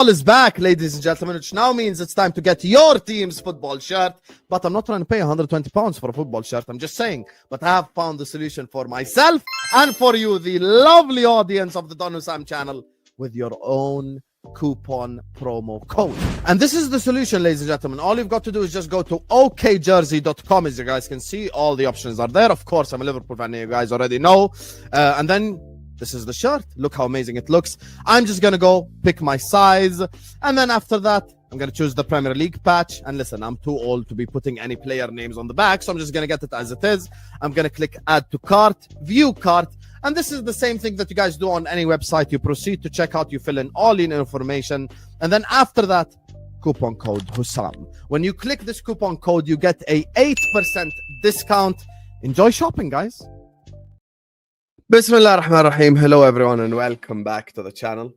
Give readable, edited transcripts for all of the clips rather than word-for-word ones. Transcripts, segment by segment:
Is back, ladies and gentlemen, which now means it's time to get your team's football shirt. But I'm not trying to pay £120 for a football shirt. I'm just saying. But I have found the solution for myself and for you, the lovely audience of the Don Husam channel, with your own coupon promo code. And this is the solution, ladies and gentlemen. All you've got to do is just go to okjersey.com. As you guys can see, all the options are there. Of course, I'm a Liverpool fan, you guys already know. And then this is the shirt. Look how amazing it looks. I'm just going to go pick my size. And then after that, I'm going to choose the Premier League patch. And listen, I'm too old to be putting any player names on the back. So I'm just going to get it as it is. I'm going to click add to cart, view cart. And this is the same thing that you guys do on any website. You proceed to check out, you fill in all your information. And then after that, coupon code Husam. When you click this coupon code, you get a 8% discount. Enjoy shopping, guys. Bismillah ar-Rahman ar-Rahim. Hello everyone and welcome back to the channel.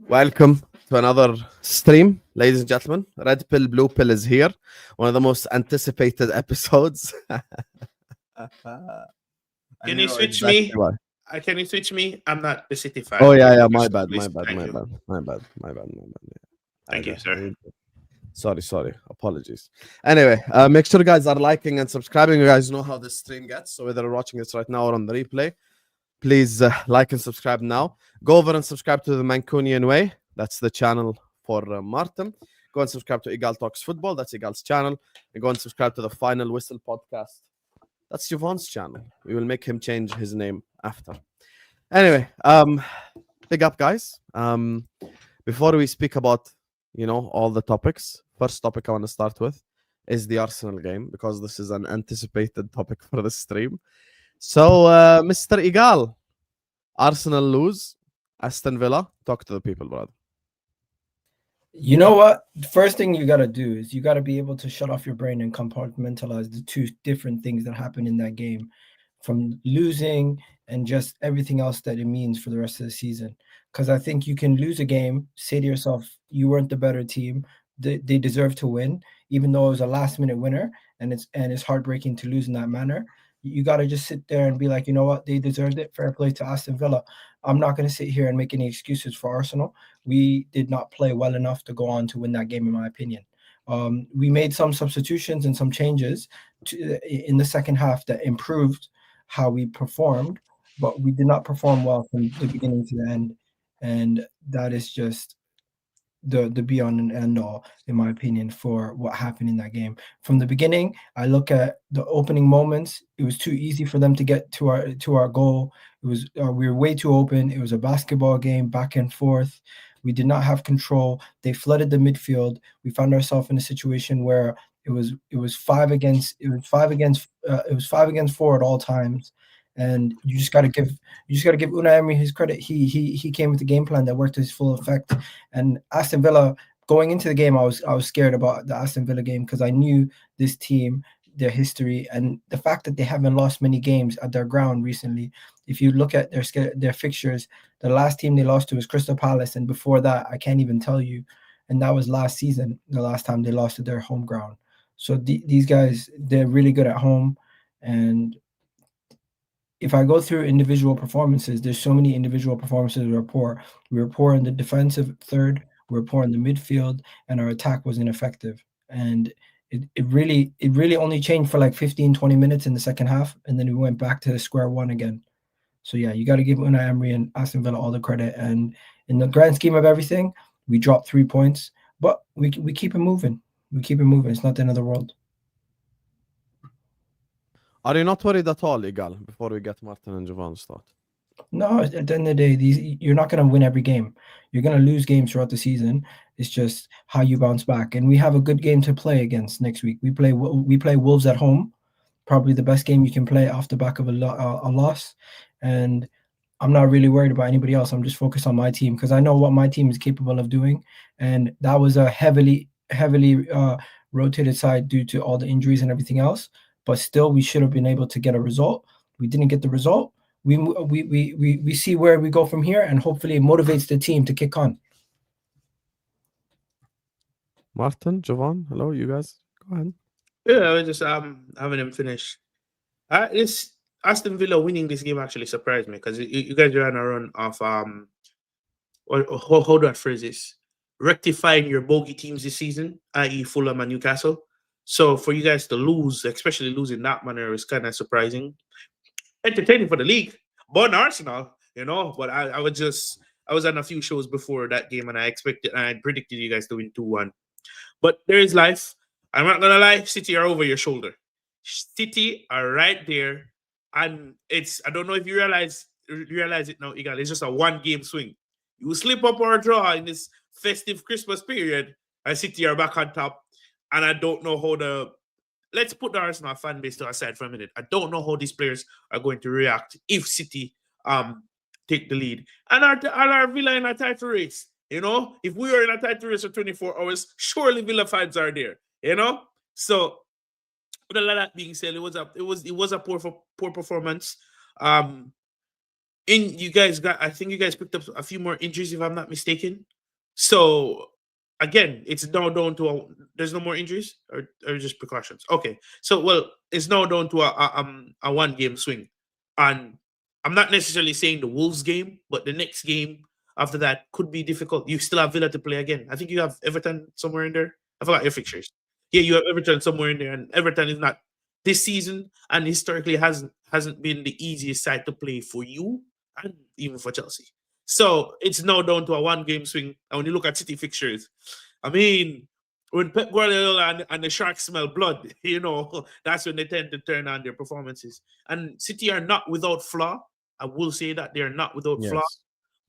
Welcome to another stream, ladies and gentlemen. Red Pill, Blue Pill is here. One of the most anticipated episodes. Can you switch me? Can you switch me? I'm not the City fan. Oh yeah, my bad. Yeah. Thank you, sir. Sorry. Apologies. Anyway, make sure you guys are liking and subscribing. You guys know how this stream gets. So whether you're watching this right now or on the replay, please like and subscribe now. Go over and subscribe to the Mancunian Way. That's the channel for Martin. Go and subscribe to Igal Talks Football. That's Igal's channel. And go and subscribe to the Final Whistle podcast. That's Javon's channel. We will make him change his name after. Anyway, big up, guys. Before we speak about, all the topics, first topic I want to start with is the Arsenal game, because this is an anticipated topic for the stream. So, Mr. Igal, Arsenal lose, Aston Villa. Talk to the people, brother. You know what? The first thing you got to do is you got to be able to shut off your brain and compartmentalize the two different things that happened in that game, from losing and just everything else that it means for the rest of the season. Because I think you can lose a game, say to yourself, you weren't the better team. They deserve to win, even though it was a last-minute winner, and it's heartbreaking to lose in that manner. You got to just sit there and be like, you know what? They deserved it. Fair play to Aston Villa. I'm not going to sit here and make any excuses for Arsenal. We did not play well enough to go on to win that game, in my opinion. We made some substitutions and some changes in the second half that improved how we performed, but we did not perform well from the beginning to the end. And that is just the be on and end all, in my opinion, for what happened in that game. From the beginning, I look at the opening moments. It was too easy for them to get to our goal. It was we were way too open. It was a basketball game, back and forth. We did not have control. They flooded the midfield. We found ourselves in a situation where it was 5 against 4 at all times. And you just got to give Unai Emery his credit. He came with a game plan that worked to his full effect. And Aston Villa, going into the game, I was scared about the Aston Villa game, because I knew this team, their history, and the fact that they haven't lost many games at their ground recently. If you look at their fixtures, the last team they lost to was Crystal Palace, and before that, I can't even tell you. And that was last season, the last time they lost to their home ground. So these guys, they're really good at home. And if I go through individual performances, there's so many individual performances we were poor. We were poor in the defensive third, we were poor in the midfield, and our attack was ineffective. And it really only changed for like 15, 20 minutes in the second half, and then we went back to square one again. So yeah, you got to give Unai Emery and Aston Villa all the credit. And in the grand scheme of everything, we dropped 3 points, but we keep it moving. It's not the end of the world. Are you not worried at all, Igal, before we get Martin and Javon start? No, at the end of the day, you're not going to win every game. You're going to lose games throughout the season. It's just how you bounce back. And we have a good game to play against next week. We play Wolves at home, probably the best game you can play off the back of a loss. And I'm not really worried about anybody else. I'm just focused on my team, because I know what my team is capable of doing. And that was a heavily rotated side due to all the injuries and everything else. But still, we should have been able to get a result. We didn't get the result. We see where we go from here, and hopefully it motivates the team to kick on. Martin, Javon, hello, you guys. Go ahead. Yeah, I was just having him finish. This Aston Villa winning this game actually surprised me, because you guys ran a run of how do I phrase this? rectifying your bogey teams this season, i.e., Fulham and Newcastle. So for you guys to lose, especially lose in that manner, is kind of surprising. Entertaining for the league, but Arsenal, But I was on a few shows before that game, and I predicted you guys to win 2-1. But there is life. I'm not gonna lie, City are over your shoulder. City are right there, and I don't know if you realize it now, Igal. It's just a 1-game swing. You slip up or draw in this festive Christmas period, and City are back on top. And I don't know how let's put the Arsenal fan base to aside for a minute. I don't know how these players are going to react if City take the lead. And our Villa in a title race, if we are in a title race for 24 hours, surely Villa fans are there, So with a lot of that being said, it was a poor performance. I think you guys picked up a few more injuries if I'm not mistaken. So again, it's now down to there's no more injuries or just precautions. Okay, so it's now down to a 1-game swing, and I'm not necessarily saying the Wolves game, but the next game after that could be difficult. You still have Villa to play again. I think you have Everton somewhere in there. I forgot your fixtures. Yeah, you have Everton somewhere in there, and Everton is not this season and historically hasn't been the easiest side to play for you and even for Chelsea. So it's now down to a 1-game swing. And when you look at City fixtures, I mean, when Pep Guardiola and the Sharks smell blood, that's when they tend to turn on their performances. And City are not without flaw. I will say that they are not without flaw.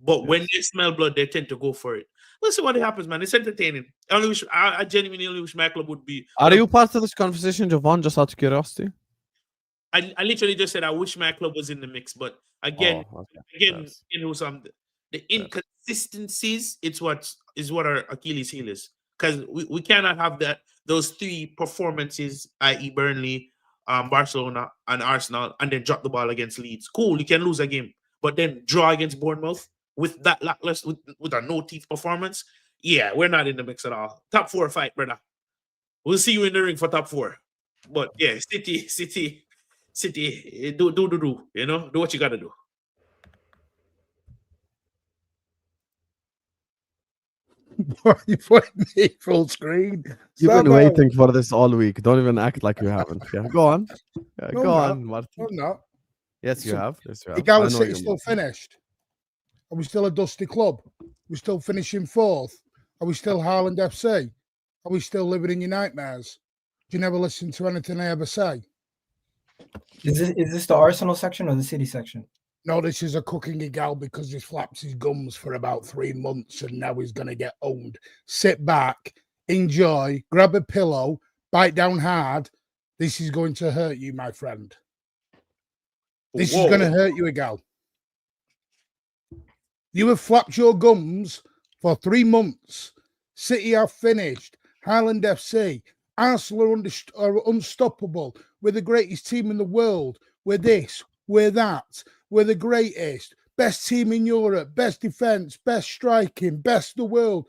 But when they smell blood, they tend to go for it. We'll see what happens, man. It's entertaining. I genuinely only wish my club would be. Are you part of this conversation, Javon? Just out of curiosity. I literally just said I wish my club was in the mix, but again, the inconsistencies is what our Achilles heel is, because we cannot have those 3 performances, i.e., Burnley, Barcelona, and Arsenal, and then drop the ball against Leeds. Cool, you can lose a game, but then draw against Bournemouth with that lackluster, with a no teeth performance. Yeah, we're not in the mix at all. Top 4 fight, brother. We'll see you in the ring for top 4. But yeah, City, do do what you gotta do. Why you putting me full screen? You've been waiting for this all week. Don't even act like you haven't. Yeah, go on. Yeah, No, go I'm on, Martin. No, I'm not. Yes, you So, have. Yes, you have. The Gala I know City you, still Martin. finished. Are we still a dusty club? We're still finishing 4th. Are we still Haaland FC? Are we still living in your nightmares? Do you never listen to anything I ever say? Is this the Arsenal section or the City section? No, this is a cooking a gal because he flaps his gums for about 3 months and now he's going to get owned. Sit back, enjoy, grab a pillow, bite down hard. This is going to hurt you, my friend. This is going to hurt you, a gal. You have flapped your gums for 3 months. City have finished. Highland FC. Arsenal are unstoppable. We're the greatest team in the world. We're this. We're that. We're the greatest. Best team in Europe. Best defence. Best striking. Best in the world.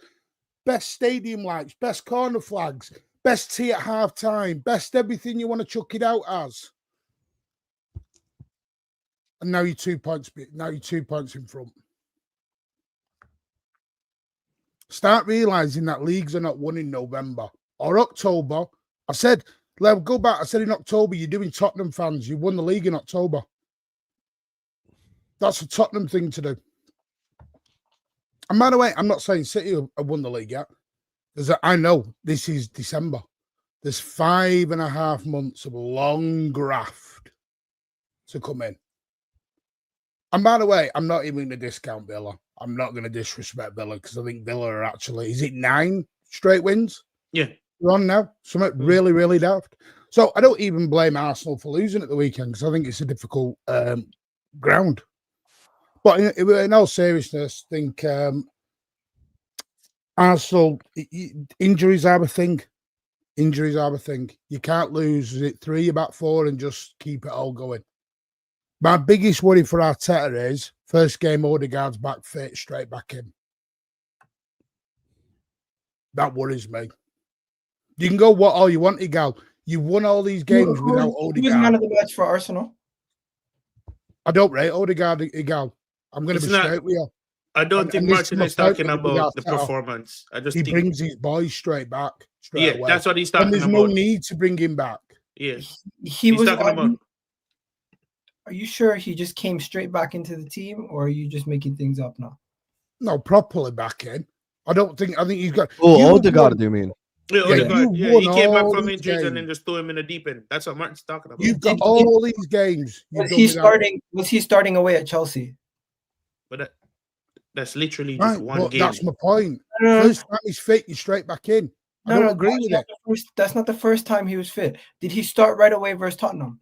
Best stadium lights. Best corner flags. Best tea at half time. Best everything you want to chuck it out as. And now you're 2 points. Now you're 2 points in front. Start realising that leagues are not won in November or October. I said, go back. I said in October, you're doing Tottenham fans. You won the league in October. That's a Tottenham thing to do. And by the way, I'm not saying City have won the league yet. I know this is December. There's 5.5 months of long graft to come in. And by the way, I'm not even going to discount Villa. I'm not going to disrespect Villa because I think Villa are actually, is it 9 straight wins? Yeah. We're on now. Something really, really daft. So I don't even blame Arsenal for losing at the weekend because I think it's a difficult ground. But in all seriousness, I think Arsenal, injuries are a thing. Injuries are a thing. You can't lose, is it 3, about 4 and just keep it all going. My biggest worry for Arteta is first game Odegaard's back fit, straight back in. That worries me. You can go what all you want, Igal. You won all these games without Odegaard. Who's man of the match for Arsenal? I don't rate Odegaard, Igal. I'm going to be straight with you. I don't think and this Martin my is talking point with about the Arteta. performance. I just He think, brings his boys straight back, straight away. that's what he's And talking there's about. no need to bring him back. Yeah, He he's was. talking about. Are you sure he just came straight back into the team, or are you just making things up now? No, properly back in. I think he's got. Oh, Odegaard, you mean? Yeah, Odegaard. you Yeah, he won came back all from these injuries and games. then just threw him in the deep end. That's what Martin's talking about. You've got Did- all these games. Was he starting? Was he starting away at Chelsea? But that's literally just Right, one but game. that's my point. No, First time he's fit, you're straight back in. I don't agree with it. That's not the first time he was fit. Did he start right away versus Tottenham?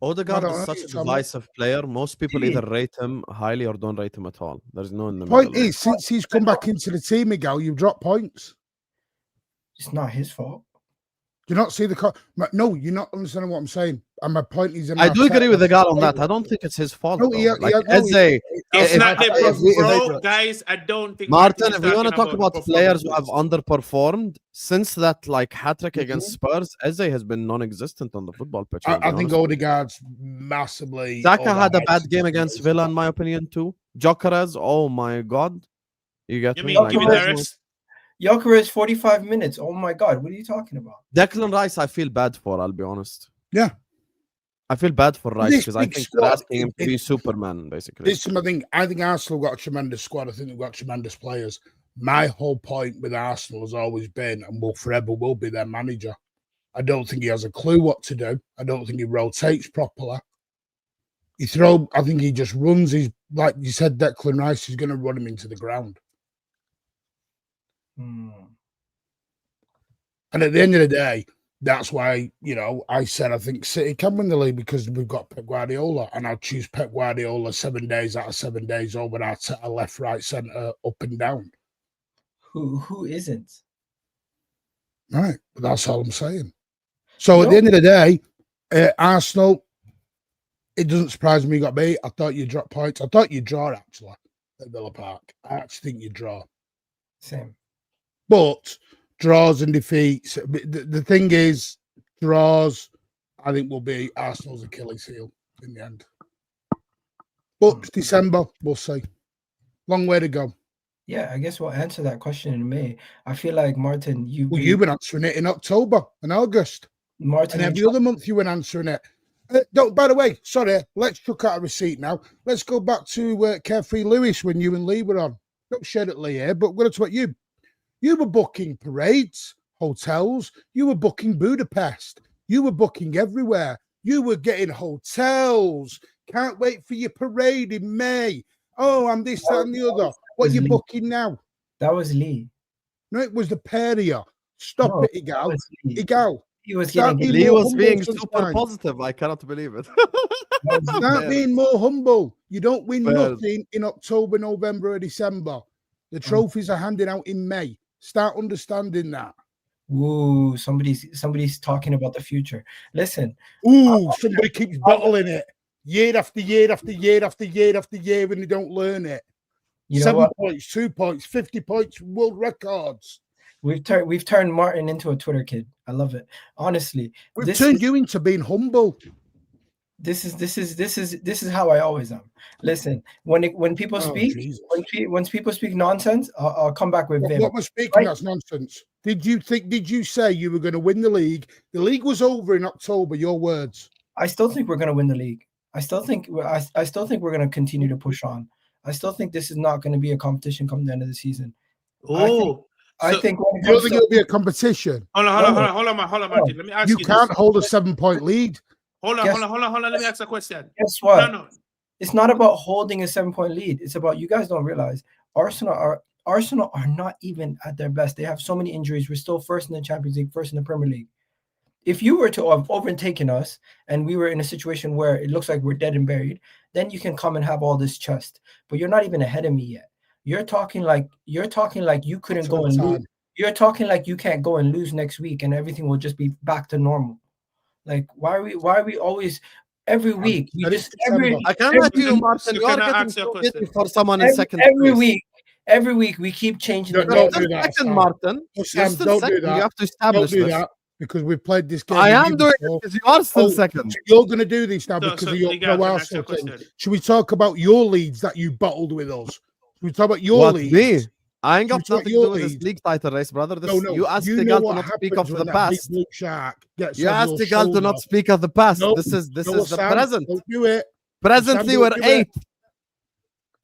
Odegaard I don't is know, such a Tom. divisive player. Most people Really? either rate him highly or don't rate him at all. There's no in the Point middle. is, since he's come back into the team, Miguel, you've dropped points. It's not his fault. Do you not see the? No, you're not understanding what I'm saying. And my point is, I do agree with the guy on that. I don't think it's his fault. No, though. Eze, It's not the if- bro, guys. I don't think Martin, is if you want to talk talking about players who have performances. underperformed since that like hat trick Mhm. against Spurs, Eze has been non-existent on the football pitch. I think Odegaard's massively. Saka had a overhyped. bad game against Villa, in my opinion, too. Jokeres, oh my god, you get You me? mean Like, give me Jokeres- the rest? Gyökeres 45 minutes. Oh my God, what are you talking about? Declan Rice, I feel bad for. I'll be honest. Yeah. I feel bad for Rice This because I big think they're squad, asking him to be Superman, basically. This is my thing. I think Arsenal got a tremendous squad. I think they've got tremendous players. My whole point with Arsenal has always been, and will forever will be, their manager. I don't think he has a clue what to do. I don't think he rotates properly. I think he just runs his, like you said, Declan Rice is going to run him into the ground. Hmm. And at the end of the day, that's why, I said I think City can win the league because we've got Pep Guardiola, and I'll choose Pep Guardiola 7 days out of 7 days over Arteta left, right, centre, up and down. Who isn't? Right, but that's all I'm saying. So at the end of the day, Arsenal, it doesn't surprise me you got beat. I thought you'd drop points. I thought you'd draw, actually, at Villa Park. I actually think you'd draw. Same. But draws and defeats, the thing is, draws, I think, will be Arsenal's Achilles heel in the end. But December, we'll see. Long way to go. Yeah, I guess we'll answer that question in May. I feel like Martin, you've been answering it in October and August. Martin, And every other month you were answering it. By the way, sorry, let's chuck out a receipt now. Let's go back to Carefree Lewis when you and Lee were on. Don't share it, Lee, here, but we're going to talk you. You were booking parades, hotels. You were booking Budapest. You were booking everywhere. You were getting hotels. Can't wait for your parade in May. Oh, I'm this, that, and the other. What are you booking now? That was Lee. No, it was the pair of you. Stop it, Igal. Igal. He was Lee was being super positive. I cannot believe it. Start being more humble. You don't win nothing in October, November, or December. The trophies are handed out in May. Start understanding that. Ooh, somebody's talking about the future. Listen. Ooh, somebody keeps bottling it year after year after year after year after year when they don't learn it. 7 points, 2 points, 50 points, world records. We've turned Martin into a Twitter kid. I love it. Honestly, we've turned you into being humble. This is how I always am. Listen, when people speak, when people speak nonsense, I'll come back with Vim. What am I speaking? That's nonsense. Did you say you were going to win the league? The league was over in October. Your words. I still think we're going to win the league. I still think we're going to continue to push on. I still think this is not going to be a competition come the end of the season. I think you don't think it'll be a competition. Hold on, Martin. Let me ask you. You can't hold a 7-point lead. Hold on. Let me ask a question. Guess what? No. It's not about holding a 7-point lead. It's about, you guys don't realize, Arsenal are not even at their best. They have so many injuries. We're still first in the Champions League, first in the Premier League. If you were to have overtaken us and we were in a situation where it looks like we're dead and buried, then you can come and have all this chest. But you're not even ahead of me yet. You're talking like you couldn't go and lose. You're talking like you can't go and lose next week and everything will just be back to normal. Like why are we always every week? I can't let you, Martin. You are getting so busy for someone in second. Every week we keep changing the don't do that, second, Martin. Sam, don't do that. You have to establish don't do that because we've played this game. I am doing it because you are still second. You're going to do this now because of your pro Arsenal thing. Should we talk about your leads that you bottled with us? Should We talk about your What, league. me? I ain't got Should we talk nothing to your do with this league? league title race, brother. This, No, you asked you the know girl to what not speak happens of when the that big past. blue shark gets You on asked your the girl to shoulder. not speak of the past. No, This is no, the Sam, present. Don't do it. Presently, Sam, we're don't do it. 8th.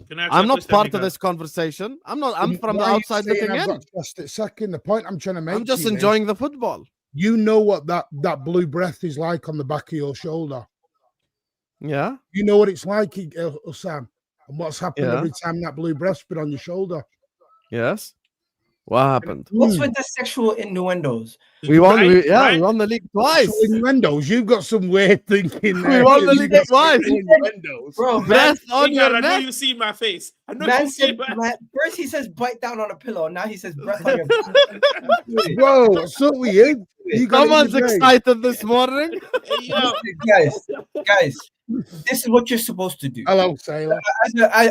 Can I ask you I'm a not question, part of Miguel? this conversation. I'm not. I'm Then from the why are you outside saying looking I've in. got just a second. The point I'm trying to make. I'm just to you is, enjoying the football. you know what that blue breath is like on the back of your shoulder. Yeah. You know what it's like, Sam, and what's happened Yeah. every time that blue breath's been on your shoulder. Yes. What happened? What's with the sexual innuendos? We won. Right, we right. won the league twice. So innuendos, you've got some weird thinking there. We won the You've league got some twice. innuendos. Bro, man, Breath on Miguel, your I know neck. you see my face. I know man you see said, my first he says bite down on a pillow, now he says breath on your Whoa, what's up with you? You got it in Someone's your brain. excited this morning. Hey, yo. guys, this is what you're supposed to do. Hello, Sailor.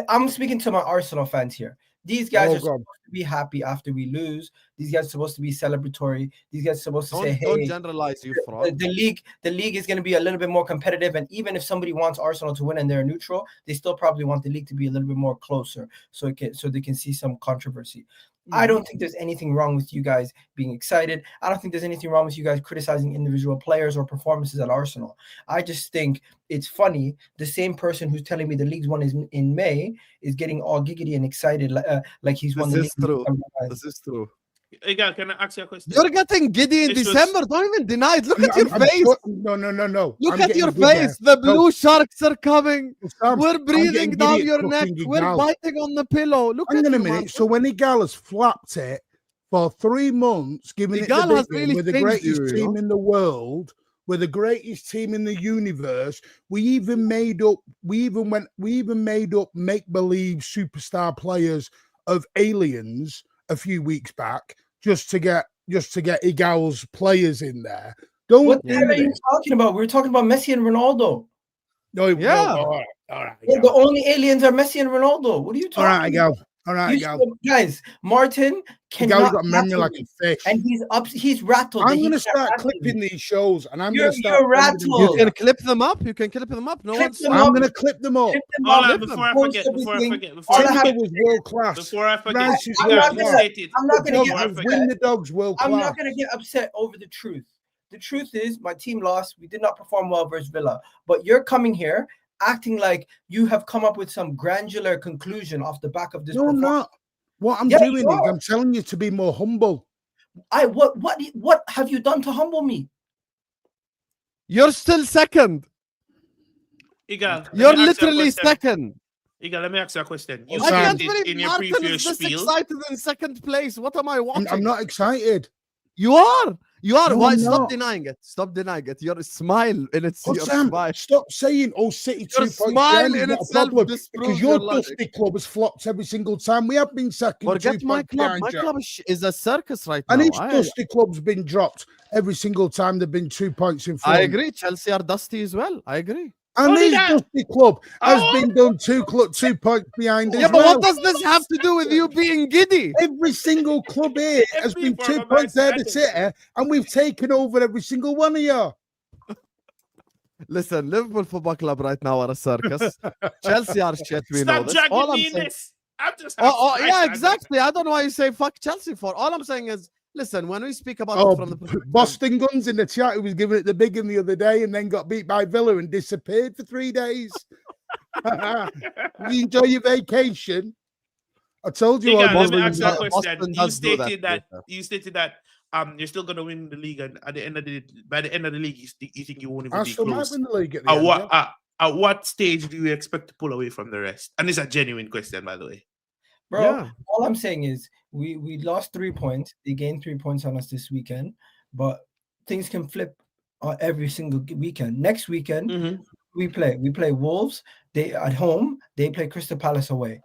I'm speaking to my Arsenal fans here. These guys Oh, are God. supposed to be happy after we lose. These guys are supposed to be celebratory. These guys are supposed to say, Don't "Hey, generalize, you fraud. the league is going to be a little bit more competitive." And even if somebody wants Arsenal to win and they're neutral, they still probably want the league to be a little bit more closer, so they can see some controversy. I don't think there's anything wrong with you guys being excited. I don't think there's anything wrong with you guys criticizing individual players or performances at Arsenal. I just think it's funny. The same person who's telling me the league's won is in May is getting all giggity and excited like he's won the league. This is true. Hey, guy, can I ask you a question? You're getting giddy in This was- December. Don't even deny it. Look at your I'm face. sure- No. Look I'm at getting your good there. face. The No. blue sharks are coming. Sam, We're I'm breathing getting down giddy at your neck. fucking We're Igal. biting on the pillow. Look Hang at on a you, minute. man. So when Igal has flapped it for 3 months, giving Igal it has the big really one, we're the changed greatest you, you team know? in the world, we're the greatest team in the universe. We even made up make-believe superstar players of aliens a few weeks back just to get Igal's players in there. Don't What do the hell are you this. talking about? We were talking about Messi and Ronaldo. No, Yeah. no, all right, The only aliens are Messi and Ronaldo. What are you all talking right, about? Igal. All right, You Igal. guys, Martin Igal's cannot got a memory like rattle a fish. and he's rattled. I'm He going to can't start rattle clipping me. these shows, and I'm You're- going to start. you're sending them- rattled. You can clip them up. You can clip them up. No Clip one's. them I'm up. going to clip them up. Clip them Hold up, on, before I post forget, everything. before I All I have forget, Timber was world class. before I forget, Rice is I'm you not guys, gonna- you stated, I'm not going to Dogs get before I will forget, win the dogs world I'm class. not going to get upset over the truth. The truth is, my team lost. We did not perform well versus Villa. But you're coming here acting like you have come up with some granular conclusion off the back of this No, I'm performance. not. What I'm Yeah, doing you is are. I'm telling you to be more humble. What have you done to humble me? You're still second. Igal, let You're me ask you a literally question. second. Igal, let me ask you a question. You Oh, I can't stated believe in your Martin previous is this spiel. excited in second place. What am I watching? I'm not excited. You are. You are. No, Why? I'm Stop not. denying it. Stop denying it. Your smile in its Oh, your Sam, smile. stop saying, "Oh, City 2 Your points smile behind is in not a itself problem," disproves because your your logic. dusty club has flopped every single time. We have been second, 2 Forget my points club. behind My you. club is a circus right And now. each dusty club's been dropped every single time. They've been 2 points in front. I agree. Chelsea are dusty as well. I agree. And Only this that- dusty club has Oh. been done 2 points behind as Yeah, but well. what does this have to do with you being giddy? Every single club here has been 2 points ahead of City, and we've taken over every single one of you. Listen, Liverpool Football Club right now are a circus. Chelsea are shit. We know Stop this. dragging All I'm me in saying. this. I'm just. Yeah, exactly. I don't know why you say fuck Chelsea for. All I'm saying is, listen, when we speak about Oh, it from the perspective- Boston Guns in the chat who was giving it the big one the other day and then got beat by Villa and disappeared for 3 days. You enjoy your vacation. I told you. Igal, I let me was ask you a Boston question. does do that, You stated that you're still gonna win the league, and at the end of by the end of the league, you think you won't even I be still might close. win the league at the end. yeah. At what stage do you expect to pull away from the rest? And it's a genuine question, by the way. Bro, Yeah. all I'm saying is we lost 3 points. They gained 3 points on us this weekend, but things can flip every single weekend. Next weekend, we play Wolves. They at home. They play Crystal Palace away.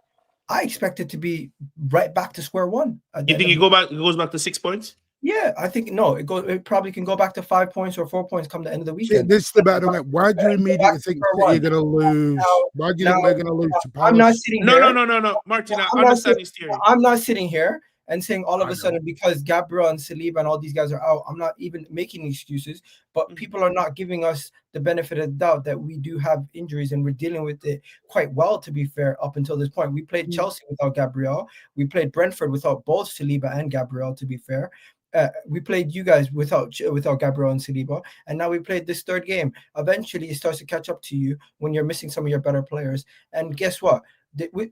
I expect it to be right back to square one. You think it goes back to 6 points? Yeah, I think no. It probably can go back to 5 points or 4 points come the end of the See, weekend. this is the battle. Why do you immediately think that you're going to lose? Why do you think we're going to lose to Palace? I'm not sitting No, here. no. Martin, I I'm not understand this theory. I'm not sitting here and saying all of a sudden because Gabriel and Saliba and all these guys are out, I'm not even making excuses, but people are not giving us the benefit of the doubt that we do have injuries and we're dealing with it quite well, to be fair, up until this point. We played Chelsea without Gabriel. We played Brentford without both Saliba and Gabriel, to be fair. We played you guys without Gabriel and Saliba, and now we played this third game. Eventually, it starts to catch up to you when you're missing some of your better players. And guess what?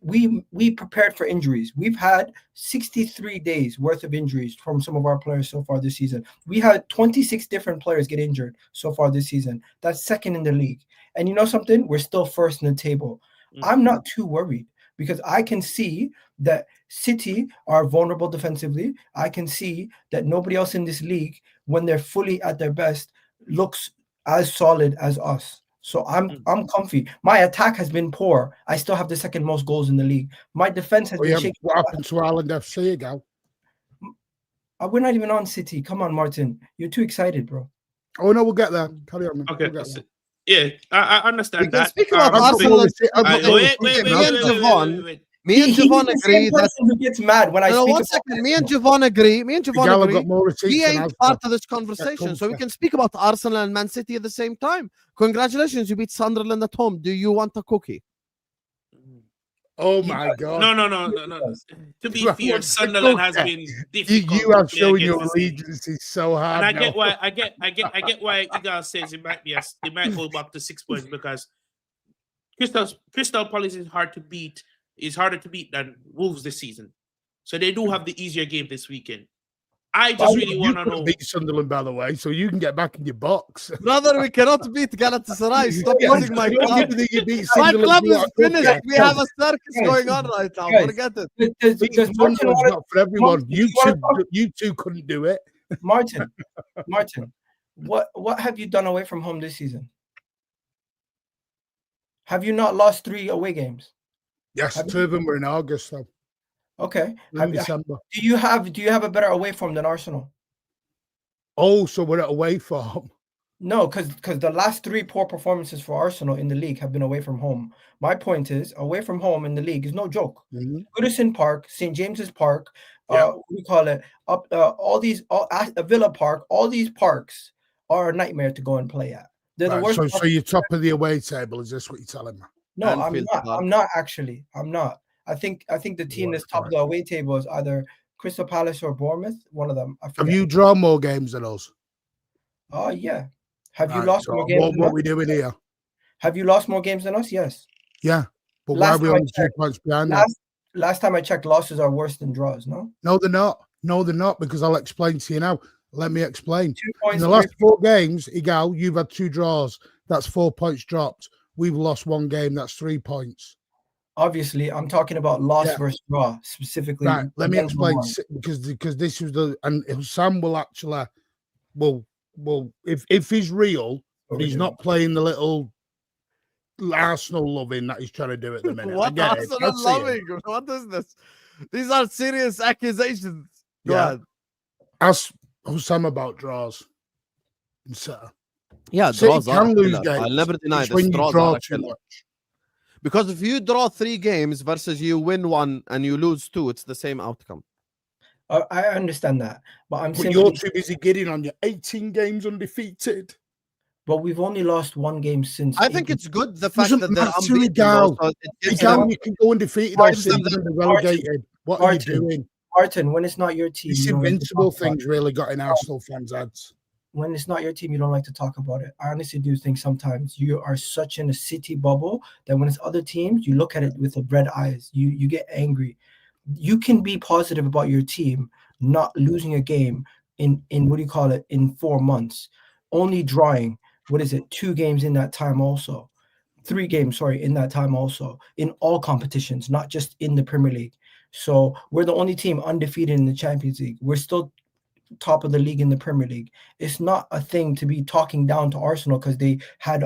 We prepared for injuries. We've had 63 days worth of injuries from some of our players so far this season. We had 26 different players get injured so far this season. That's second in the league. And you know something? We're still first in the table. I'm not too worried because I can see that City are vulnerable defensively. I can see that nobody else in this league, when they're fully at their best, looks as solid as us. So I'm comfy. My attack has been poor. I still have the second most goals in the league. My defense has been shaky. What happened to Ireland FC again? We're not even on City. Come on, Martin. You're too excited, bro. Oh no, we'll get there. Carry on. Man. Okay. We'll get there. Yeah, I understand that. Speak about Arsenal. Wait. Me and Javon agree that who gets mad when I speak. 1 second. Me and Javon agree. Got more receipts He than ain't us, part of this conversation, so we can speak about Arsenal and Man City at the same time. Congratulations, you beat Sunderland at home. Do you want a cookie? Oh my God! No. To be fair, Sunderland has been difficult. You are showing your allegiance so hard. And I get why Igal says it might go back to 6 points because Crystal Palace is hard to beat. Is harder to beat than Wolves this season, so they do have the easier game this weekend. I just really want to know. Beat Sunderland, by the way, so you can get back in your box, brother. We cannot beat Galatasaray. Stop using my club. My My club is finished. We have a circus going on right now. Forget it. Sunderland's not for everyone. You two couldn't do it. Martin, what have you done away from home this season? Have you not lost 3 away games? Yes, 2 of them were in August, though. Okay. December. Do you have a better away form than Arsenal? Oh, so we're at away form. No, because the last 3 poor performances for Arsenal in the league have been away from home. My point is, away from home in the league is no joke. Goodison Park, St. James's Park, what do you call it? Villa Park, all these parks are a nightmare to go and play at. They're the worst. So you're top of the away table. Is this what you're telling me? No, I'm not actually. I'm not. I think the team that's top of the away table is either Crystal Palace or Bournemouth. One of them. Have you drawn more games than us? Oh yeah. Have you lost more games? What are we doing here? Have you lost more games than us? Yes. Yeah, but why are we only 2 points behind? Last time I checked, losses are worse than draws. No. No, they're not. No, they're not. Because I'll explain to you now. Let me explain. 2 points in the last 4 games, Igal, you've had 2 draws. That's 4 points dropped. We've lost 1 game. That's 3 points. Obviously, I'm talking about loss versus draw specifically. Right. Let me explain because this was and Sam will actually if he's real, he's not playing the little Arsenal loving that he's trying to do at the minute. What Arsenal loving? What is this? These are serious accusations. Go ahead. Ask Husam about draws. Yeah, draws can lose games. I'll never deny this. Draws are too much. Because if you draw 3 games versus you win 1 and you lose 2, it's the same outcome. I understand that, but you're too busy getting on your 18 games undefeated. But we've only lost 1 game since. I think it's good the fact that they're unbeaten. You can go undefeated or relegated. What are you doing? Martin, when it's not your team, this invincible thing's really got in Arsenal fans' heads. When it's not your team, you don't like to talk about it. I honestly do think sometimes you are such in a City bubble that when it's other teams, you look at it with red eyes. You get angry. You can be positive about your team not losing a game in what do you call it, in 4 months, only drawing 2 games in that time also, 3 games in that time also, in all competitions, not just in the Premier League. So we're the only team undefeated in the Champions League. We're still top of the league in the Premier League. It's not a thing to be talking down to Arsenal because they had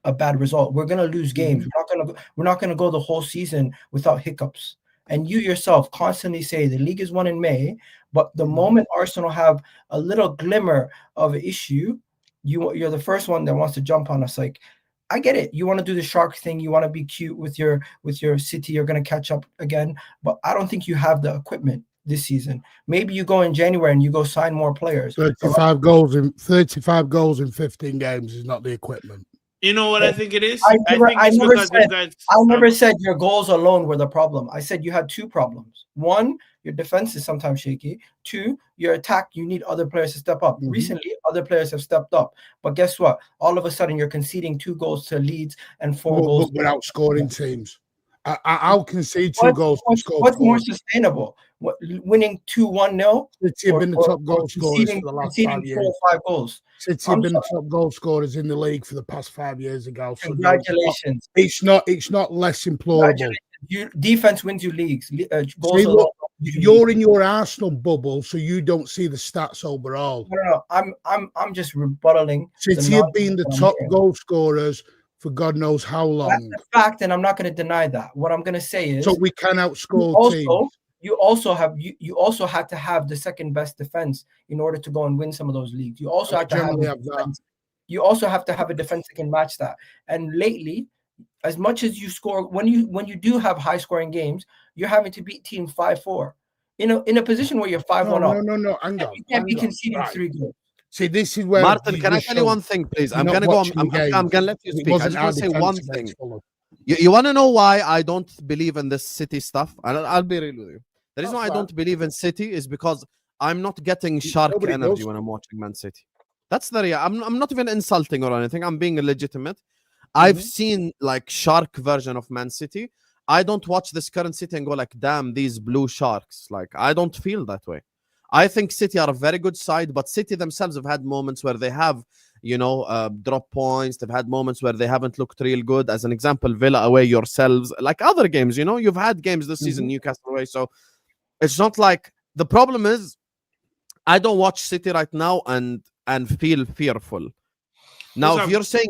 a bad result. We're gonna lose games. We're not gonna go the whole season without hiccups. And you yourself constantly say the league is won in May, but the moment Arsenal have a little glimmer of an issue, you're the first one that wants to jump on us. Like, I get it. You want to do the shark thing. You want to be cute with your City. You're gonna catch up again, but I don't think you have the equipment. this season. Maybe you go in January and you go sign more players. 35 goals in 15 games is not the equipment. You know what I think it is? I never guys, said your goals alone were the problem. I said you had two problems. One, your defense is sometimes shaky. Two, your attack, you need other players to step up. Recently, other players have stepped up. But guess what? All of a sudden, you're conceding 2 goals to Leeds and 4 goals. Without scoring teams. I'll concede 2 goals. What's more sustainable? Winning 2-1-0? City have been the top goal scorers for the last 5 years. 4 or 5 goals. City have been the top goal scorers in the league for the past 5 years ago. So Congratulations. It's not less implorable. Defense wins you leagues. See, look, you're in your Arsenal bubble, so you don't see the stats overall. No. I'm just rebuttaling. City have been the top goal scorers for God knows how long. That's a fact, and I'm not going to deny that. What I'm going to say is, so we can outscore teams. You also had to have the second best defense in order to go and win some of those leagues. You also have to have that. You also have to have a defense that can match that. And lately, as much as you score, when you do have high scoring games, you're having to beat teams 5-4. In a position where you're 5-1 up. No, Angle. You can't be conceding 3 goals. See, this is where Martin, can I tell you one thing, please? I'm gonna go. I'm gonna let you speak. I just want to say one thing. You want to know why I don't believe in this City stuff? I'll be real with you. The reason why I don't believe in City is because I'm not getting shark energy when I'm watching Man City. That's the real. I'm not even insulting or anything. I'm being legitimate. I've seen like shark version of Man City. I don't watch this current City and go like, damn, these blue sharks. Like, I don't feel that way. I think City are a very good side, but City themselves have had moments where they have, drop points. They've had moments where they haven't looked real good. As an example, Villa away yourselves, like other games, you've had games this season, Newcastle away. So it's not like, the problem is I don't watch City right now and feel fearful. Now, if you're saying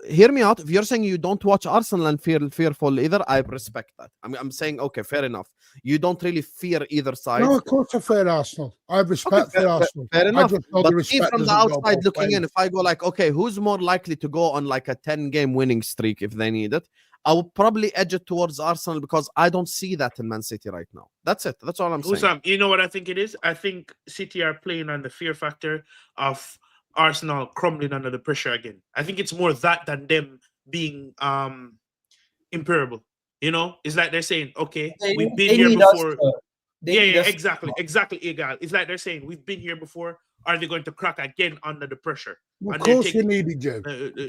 hear me out, if you're saying you don't watch Arsenal and feel fearful either, I respect that. I'm saying, okay, fair enough. You don't really fear either side. No, of course I fear Arsenal. I have respect for Arsenal. Fair enough. But me from the outside looking in, if I go like, okay, who's more likely to go on like a 10-game winning streak if they need it? I would probably edge it towards Arsenal because I don't see that in Man City right now. That's it. That's all I'm saying. Husam, you know what I think it is? I think City are playing on the fear factor of Arsenal crumbling under the pressure again. I think it's more that than them being imperable. It's like they're saying, okay, we've been here before. Exactly, Egal. It's like they're saying, we've been here before. Are they going to crack again under the pressure? Well, of course we needed you.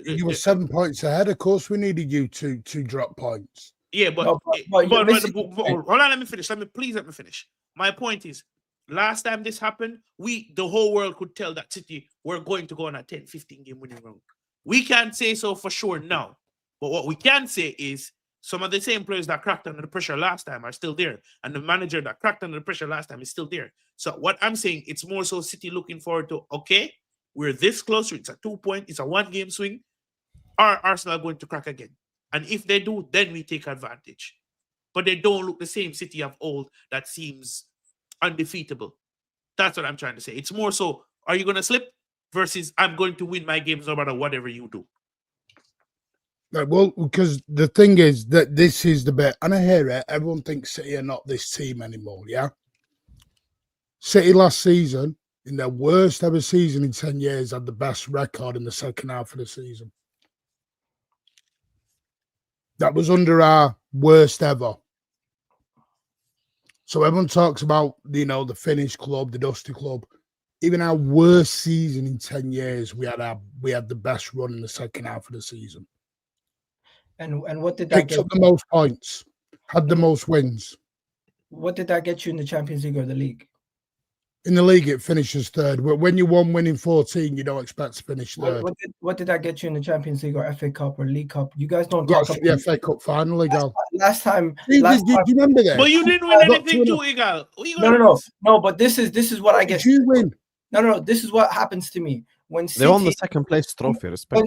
You were 7 points ahead. Of course we needed you to drop points. Yeah, but hold on, let me finish. Please let me finish. My point is, last time this happened, the whole world could tell that City were going to go on a 10-15 game winning run. We can't say so for sure now. But what we can say is some of the same players that cracked under the pressure last time are still there. And the manager that cracked under the pressure last time is still there. So what I'm saying, it's more so City looking forward to, okay, we're this close. It's a 2-point, it's a 1-game swing. Are Arsenal going to crack again? And if they do, then we take advantage. But they don't look the same City of old that seems undefeatable. That's what I'm trying to say. It's more so, are you going to slip versus I'm going to win my games no matter whatever you do? Well, because the thing is that this is the bit, and I hear it, everyone thinks City are not this team anymore, yeah? City last season, in their worst ever season in 10 years, had the best record in the second half of the season. That was under our worst ever. So everyone talks about, the finished club, the dusty club. Even our worst season in 10 years, we had the best run in the second half of the season. And what did that get? Picked up the most points, had the most wins. What did that get you in the Champions League or the league? In the league, it finishes third. But when you won winning 14, you don't expect to finish third. What did that get you in the Champions League or FA Cup or League Cup? You guys don't talk about the FA Cup final, Igal. Last time. Do you remember that? But you didn't win anything too, Igal. No. But this is what I get. Did you win? No. This is what happens to me. When City, they won the second place trophy. Respect.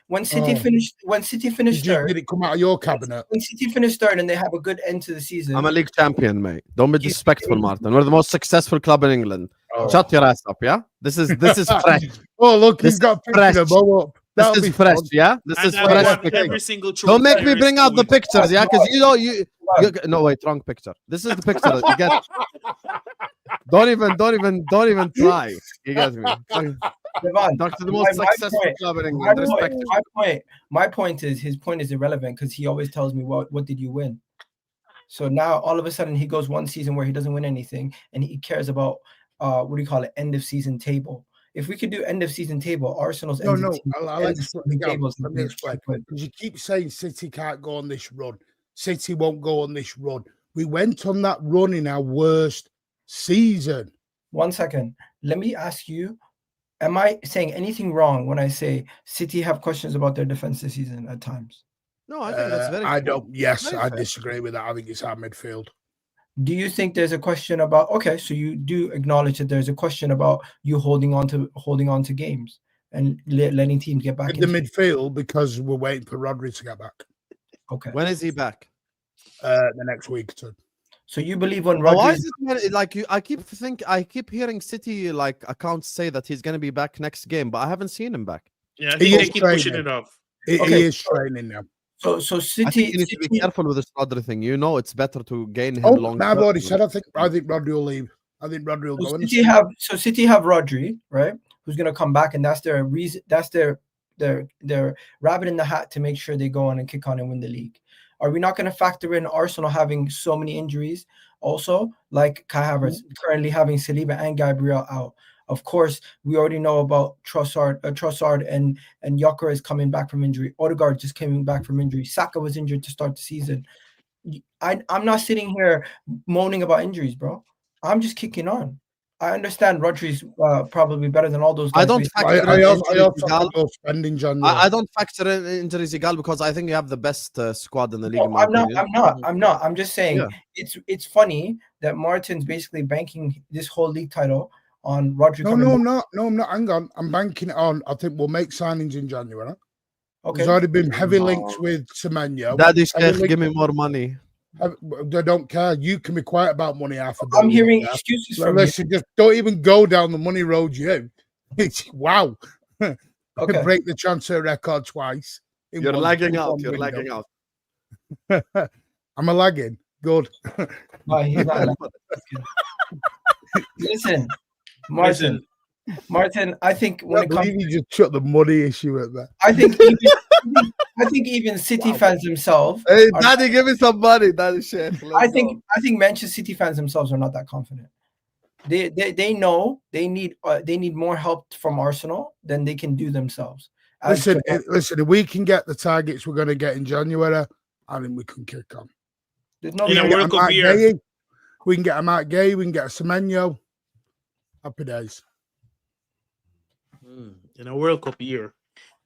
When City finished third, did it come out of your cabinet? When City finished third and they have a good end to the season. I'm a league champion, mate. Don't be disrespectful, Martin. We're the most successful club in England. Shut your ass up, yeah. This is fresh. Oh look, he's got picture of Mo up. This That'll be is fresh, fun. yeah. This And is I fresh. want picture. every single trophy. Don't make me bring out the every pictures, yeah, because you no wait, wrong picture. This is the picture that you get. Don't even try. You get me? Devon, Talk to the most my successful point- club in England. Respect. my point is his point is irrelevant because he always tells me what did you win. So now all of a sudden he goes one season where he doesn't win anything and he cares about what do you call it, end of season table. If we could do end of season table, Arsenal's No, end no. of season, I'll explain. table. Let me explain. Because you keep saying City can't go on this run. City won't go on this run. We went on that run in our worst season. 1 second. Let me ask you, am I saying anything wrong when I say City have questions about their defense this season at times? No, I think that's very. I don't. Yes, Very I fair. disagree with that. I think it's our midfield. Do you think there's a question about so you do acknowledge that there's a question about you holding on to games and letting teams get back In the midfield because we're waiting for Rodri to get back. Okay. When is he back? The next week or two. So you believe when Why Rodri is it like you? I keep hearing City like accounts say that he's gonna be back next game, but I haven't seen him back. Yeah, I He think they is keep pushing training. it off. He is training now. so I think City you need to be careful with this Rodri thing. You know, it's better to gain him Oh, long. I've term. already said I think Rodri will leave. I think Rodri will go. City have Rodri, right? Who's gonna come back, and that's their reason. That's their rabbit in the hat to make sure they go on and kick on and win the league. Are we not going to factor in Arsenal having so many injuries? Also, like Kai Havertz currently having Saliba and Gabriel out. Of course, we already know about Trossard and Joker is coming back from injury. Odegaard just came back from injury. Saka was injured to start the season. I'm not sitting here moaning about injuries, bro. I'm just kicking on. I understand Rodri's probably better than all those guys. I don't factor I in also injuries, think Igal. they'll spend in January. I don't factor in injuries, Igal, because I think you have the best squad in the league. No, in my I'm not. opinion. I'm not. I'm just saying Yeah. it's funny that Martin's basically banking this whole league title on Rodri. No, I'm not. No, I'm not. Hang on. I'm banking it on. I think we'll make signings in January. Okay. There's already been heavy links with Semenyo. Daddy Sheikh, give me more money. They don't care. You can be quiet about money half a day. I'm hearing excuses from you. Listen, just don't even go down the money road. It's wow. Okay. Break the transfer record twice. You're lagging out. You're lagging out. I'm a lagging. Good. No, he's not lagging. Listen, Martin. I think when I it comes, believe you just shut the money issue at that. I think even City fans themselves. Hey, Daddy, give me some money. Daddy Sheikh. I think Manchester City fans themselves are not that confident. They know they need more help from Arsenal than they can do themselves. Listen, if we can get the targets we're going to get in January, I think we can kick on. There's no In a World Cup year. Gay, we can get a Mark Gay, we can get a Semenyo. Happy days. In a World Cup year.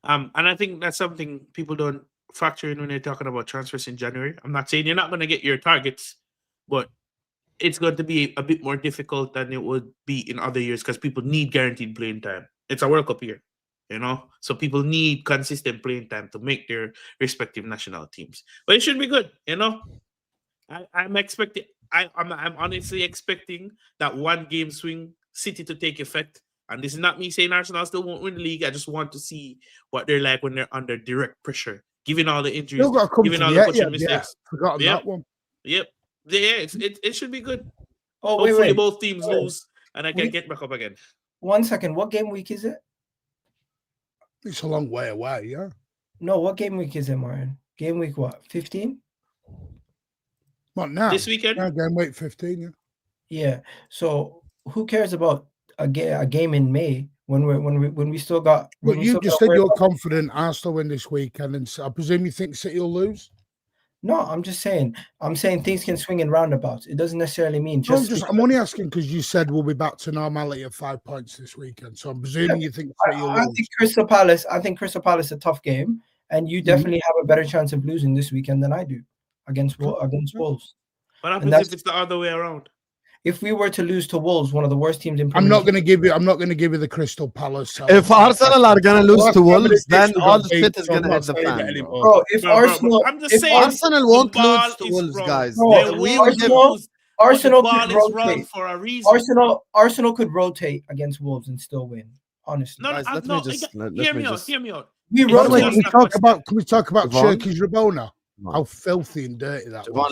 And I think that's something people don't factor in when they're talking about transfers in January. I'm not saying you're not going to get your targets, but it's going to be a bit more difficult than it would be in other years because people need guaranteed playing time. It's a World Cup year, so people need consistent playing time to make their respective national teams. But it should be good, I'm expecting. I'm honestly expecting that one game swing City to take effect. And this is not me saying Arsenal still won't win the league. I just want to see what they're like when they're under direct pressure, given all the injuries, given all the coaching mistakes. Forgotten that one. Yep. Yeah, it should be good. Oh, Hopefully wait. both teams lose and I can get back up again. 1 second. What game week is it? It's a long way away, yeah. No, what game week is it, Martin? Game week what? 15? What now? This weekend? Yeah, game week 15, yeah. Yeah. So who cares about a game in May when we still got? Well, you just said you're confident Arsenal win this weekend, and I presume you think City will lose. No, I'm just saying. I'm saying things can swing in roundabouts. It doesn't necessarily mean I'm only asking because you said we'll be back to normality of 5 points this weekend. So I'm presuming you think City will lose. I think Crystal Palace a tough game, and you definitely have a better chance of losing this weekend than I do against Wolves. What happens if it's the other way around? If we were to lose to Wolves, one of the worst teams in I'm not going to give you the Crystal Palace. If Arsenal are going to lose to Wolves, then all the shit is going to hit the fan. Bro, I'm just saying, Arsenal won't lose to Wolves, guys. Arsenal could rotate for a reason. Arsenal could rotate against Wolves and still win. Honestly, No, Guys, hear me out. We By By wrote the way, It's can we not talk much about Javon? Turkish Rabona? No. How filthy and dirty that Javon, was.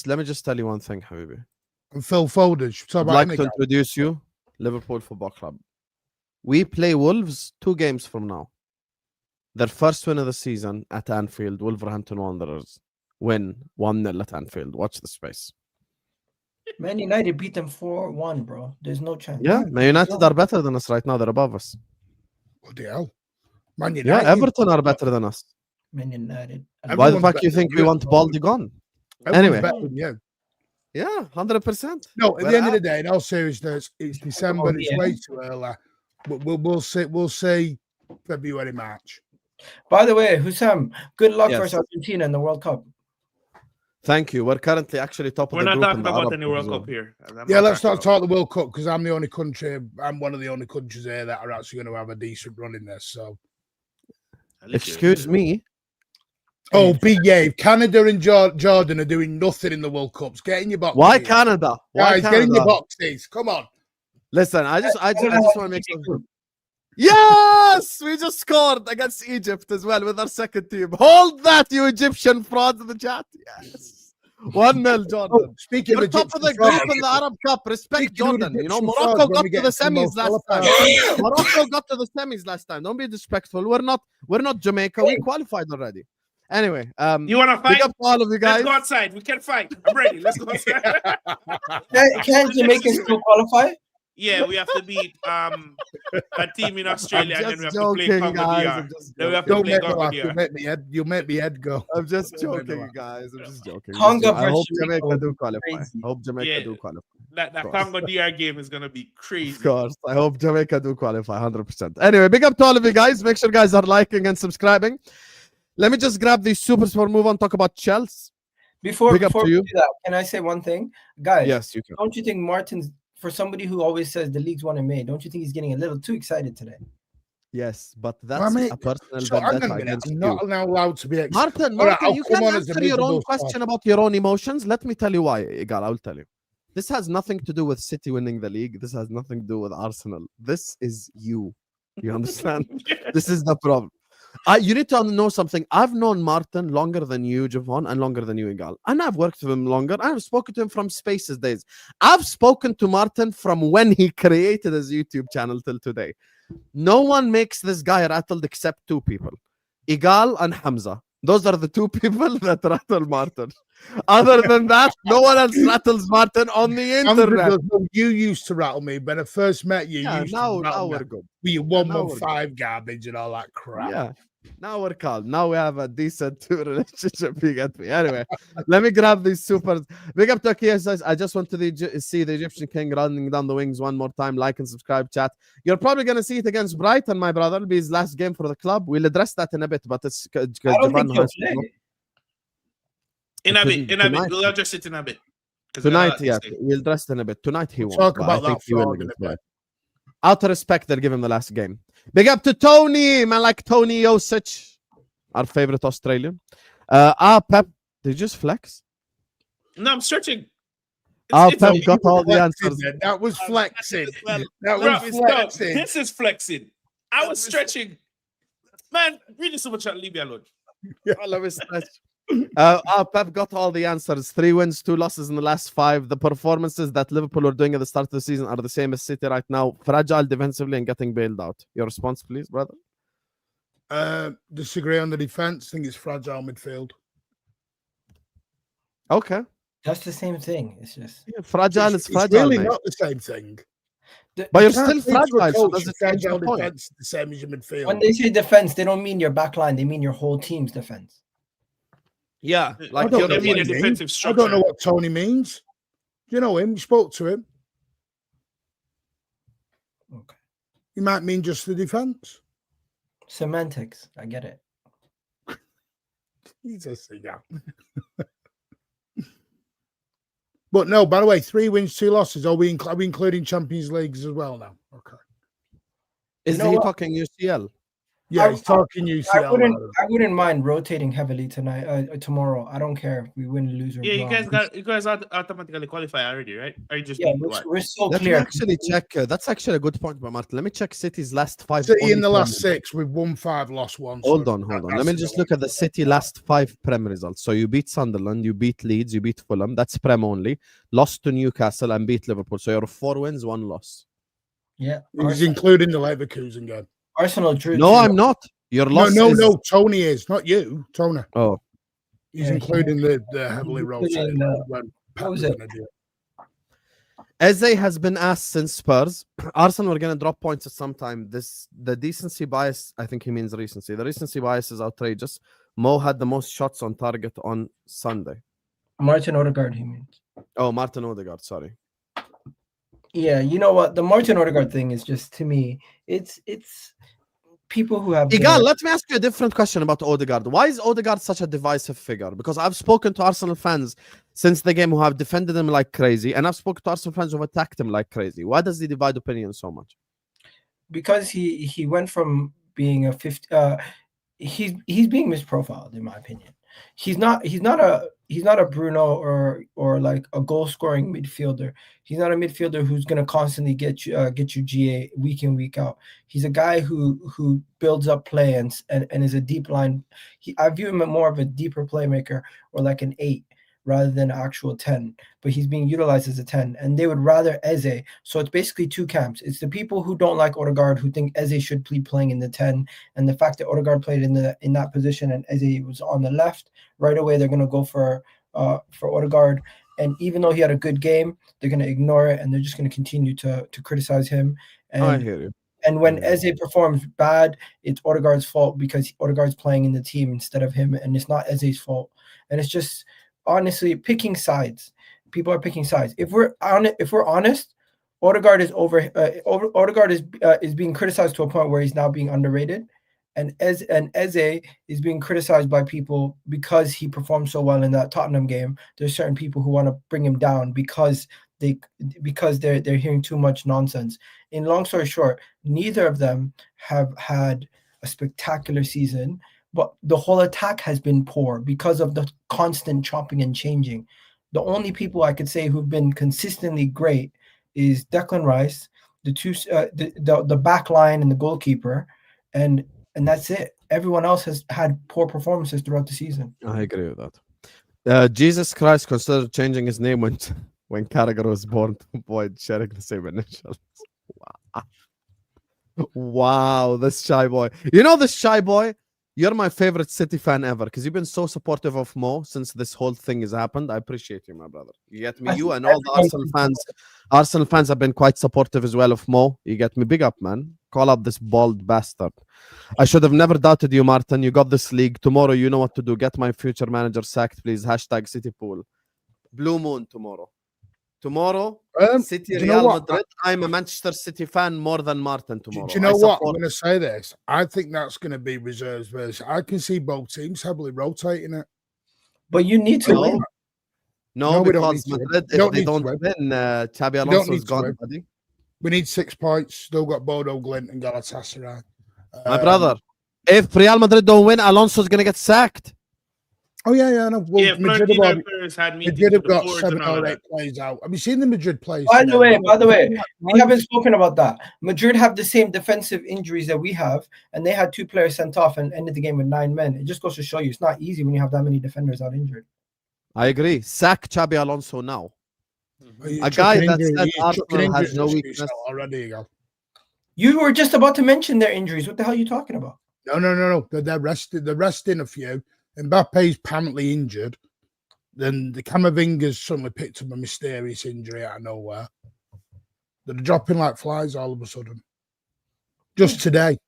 let me just tell you one thing, Habibi. And Phil Foden. Should we talk I'd about like him to again? introduce you, Liverpool Football Club. We play Wolves 2 games from now. Their first win of the season at Anfield, Wolverhampton Wanderers win 1-0 at Anfield. Watch the space. Man United beat them 4-1, bro. There's no chance. Yeah, Man United are better than us right now. They're above us. Bloody hell. Man Yeah, United. Everton are better than us. Man United. Why the Everyone's fuck you better think than we want Baldy gone? Everyone's Anyway. better than you. Yeah, 100%. No, at We're the end of out. the day, in all seriousness, it's December. It's way too early. But we'll see February, March. By the way, Husam, good luck Yes. versus Argentina in the World Cup. Thank you. We're currently actually top of We're the not group in talking the about Arab any Cup World zone. Cup here. Yeah, let's not talk the World Cup because I'm one of the only countries here that are actually going to have a decent run in this. So, Excuse me. oh, behave. Canada and Jordan are doing nothing in the World Cups. Get in your boxes. Why Canada? Why Guys, get in your Canada? boxes. Come on. Listen, I just want to make sure. sure. Yes, we just scored against Egypt as well with our second team. Hold that, you Egyptian frauds in the chat. Yes, 1-0, Jordan. Oh, speaking You're of top of the Egyptian group frauds, in the Arab Cup. Respect speaking of Jordan. You know, Egyptian Morocco frauds, when got we to get the some more semis last qualifiers. time. Morocco got to the semis last time. Don't be disrespectful. We're not Jamaica. We qualified already. Anyway, You want to big fight? up to all of you guys. Let's go outside. We can fight. I'm ready. Let's go outside. Can Jamaica still qualify? Yeah, we have to beat a team in Australia, and then we have to play joking, Congo guys. DR. I'm just Then we have joking. to Don't play make me Congo laugh. DR. You'll make me head go. I'm just Don't make me joking, laugh. guys. I'm just joking. Congo I hope versus Jamaica Rico do would be qualify. crazy. Hope Jamaica Yeah. do qualify. That Of course. Congo DR game is gonna be crazy. Of course. I hope Jamaica do qualify 100%. Anyway, big up to all of you guys. Make sure guys are liking and subscribing. Let me just grab these supers before we move on, talk about Chelsea. Before Big up we to you. do that, can I say one thing? Guys, Yes, you can. don't you think Martin's, for somebody who always says the league's won in May, don't you think he's getting a little too excited today? Yes, but that's mate, a personal So hang on a vendetta minute. against I'm you. not now allowed to be Martin, All right, I'll you come can on as a answer your own miserable question sport. about your own emotions. Let me tell you why, Igal. I'll tell you. This has nothing to do with City winning the league. This has nothing to do with Arsenal. This is you. You understand? This is the problem. You need to know something. I've known Martin longer than you, Javon, and longer than you, Igal. And I've worked with him longer. I've spoken to him from Spaces days. I've spoken to Martin from when he created his YouTube channel till today. No one makes this guy rattled except 2 people, Igal and Hamza. Those are the 2 people that rattle Martin. Other than that, no one else rattles Martin on the internet. You used to rattle me when I first met you. Yeah, You used now to rattle we're me good. with your Yeah, now we're 115 garbage and all that crap. Yeah. Now we're calm. Now we have a decent relationship. You get me. Anyway, let me grab these supers. Big up to Akiyas. I just want to see the Egyptian king running down the wings one more time. Like and subscribe, chat. You're probably going to see it against Brighton, my brother. It'll be his last game for the club. We'll address that in a bit, but it's because I don't think Javon he'll has to play. go. In a bit. Tonight. We'll address it in a bit. 'Cause Tonight, we yeah. got a lot to say. We'll address it in a bit. Tonight he We'll won't. talk but about I think that he will fraud in against a bit. Brighton. Out of respect, they'll give him the last game. Big up to Tony, man, like Tony Josic, our favorite Australian. Pep, did you just flex? No, I'm searching. Pep okay. got all the Flexing answers. then. That was flexing. Well, That Bro, was no, flexing. this is flexing. I was stretching. Man, read the super chat. Leave me alone. All of his stretch. Pep got all the answers. 3 wins, 2 losses in the last 5. The performances that Liverpool are doing at the start of the season are the same as City right now. Fragile defensively and getting bailed out. Your response, please, brother? Disagree on the defense. Think it's fragile midfield. Okay. That's the same thing. It's just Yeah, fragile is It's fragile, really mate. not the same thing. But you're You can't still say to a fragile, so coach does it your change the fragile point? defense is the same as your midfield. when they say defense, they don't mean your back line, they mean your whole team's defense. Yeah, I like don't you're know They mean what a he means. defensive I structure. don't know what Tony means. Do you know him? You spoke to him. Okay. He might mean just the defense. Semantics. I get it. He's a singer. But no, by the way, 3 wins, 2 losses. Are we including Champions Leagues as well now? Okay. Is You know he what? talking UCL? Yeah, he's talking UCL. I wouldn't mind rotating heavily tonight, tomorrow. I don't care if we win, lose, or Yeah, draw. you guys automatically qualify already, right? Or you just Yeah, need what? we're so Let me clear. actually check. That's actually a good point by Martin. Let me check City's last 5. City in the only last Prem- 6, we've won 5, lost 1. Hold so on. Let that's me in just the look at the City last 5 Prem results. So you beat Sunderland, you beat Leeds, you beat Fulham. That's Prem only. Lost to Newcastle and beat Liverpool. So you're 4 wins, 1 loss. Yeah, He's including the Leverkusen game. Arsenal drew. No, I'm not. Your loss is... No. Tony is, not you, Tony. Oh, He's Yeah, including the heavily rotated. what was it? Eze has been asked since Spurs. Arsenal are going to drop points at some time. The decency bias, I think he means recency. The recency bias is outrageous. Mo had the most shots on target on Sunday. Martin Odegaard, he means. Oh, Martin Odegaard, sorry. Yeah, you know what? The Martin Odegaard thing is just, to me, it's people who have. Igal, let me ask you a different question about Odegaard. Why is Odegaard such a divisive figure? Because I've spoken to Arsenal fans since the game who have defended him like crazy, and I've spoken to Arsenal fans who have attacked him like crazy. Why does he divide opinion so much? Because he went from being a 50. He's being misprofiled, in my opinion. He's not a Bruno or like a goal scoring midfielder. He's not a midfielder who's gonna constantly get you GA week in, week out. He's a guy who builds up play and is a deep line. I view him as more of a deeper playmaker, or like an 8 rather than an actual 10. But he's being utilized as a 10, and they would rather Eze. So it's basically two camps. It's the people who don't like Odegaard, who think Eze should be playing in the 10, and the fact that Odegaard played in that position and Eze was on the left, right away they're going to go for Odegaard. And even though he had a good game, they're going to ignore it, and they're just going to continue to criticize him. And I hear you. And when Eze performs bad, it's Odegaard's fault because Odegaard's playing in the team instead of him, and it's not Eze's fault. And it's just honestly picking sides. People are picking sides. If we're honest, Odegaard is Odegaard is being criticized to a point where he's now being underrated, and Eze is being criticized by people because he performed so well in that Tottenham game. There's certain people who want to bring him down because they're hearing too much nonsense. In long story short, neither of them have had a spectacular season, but the whole attack has been poor because of the constant chopping and changing. The only people I could say who've been consistently great is Declan Rice, the back line and the goalkeeper, and that's it. Everyone else has had poor performances throughout the season. I agree with that. Jesus Christ considered changing his name when Carragher was born to avoid sharing the same initials. Wow, this shy boy. You know this shy boy? You're my favorite City fan ever because you've been so supportive of Mo since this whole thing has happened. I appreciate you, my brother. You get me? You and all the Arsenal fans have been quite supportive as well of Mo. You get me? Big up, man. Call up this bald bastard. I should have never doubted you, Martin. You got this league. Tomorrow, you know what to do. Get my future manager sacked, please. # City Pool. Blue Moon tomorrow. Tomorrow, City, Real Madrid. I'm a Manchester City fan more than Martin tomorrow. Do you know what? I'm going to say this. I think that's going to be reserves versus. I can see both teams heavily rotating it. But you need to win. No, because Madrid, if they don't win, Xabi Alonso's gone, buddy. We need 6 points. Still got Bodo Glint and Galatasaray. My brother, if Real Madrid don't win, Alonso's going to get sacked. Oh, yeah, no. Well, yeah, Madrid have got 7 or 8 players out. Have you seen the Madrid players? By the way, we haven't spoken about that. Madrid have the same defensive injuries that we have, and they had 2 players sent off and ended the game with 9 men. It just goes to show you it's not easy when you have that many defenders out injured. I agree. Sack Xabi Alonso now. A guy that said Arsenal has no weakness. Already, you were just about to mention their injuries. What the hell are you talking about? No. They're resting. They're resting a few. Mbappe's apparently injured. Then the Camavinga's suddenly picked up a mysterious injury out of nowhere. They're dropping like flies all of a sudden. Just today.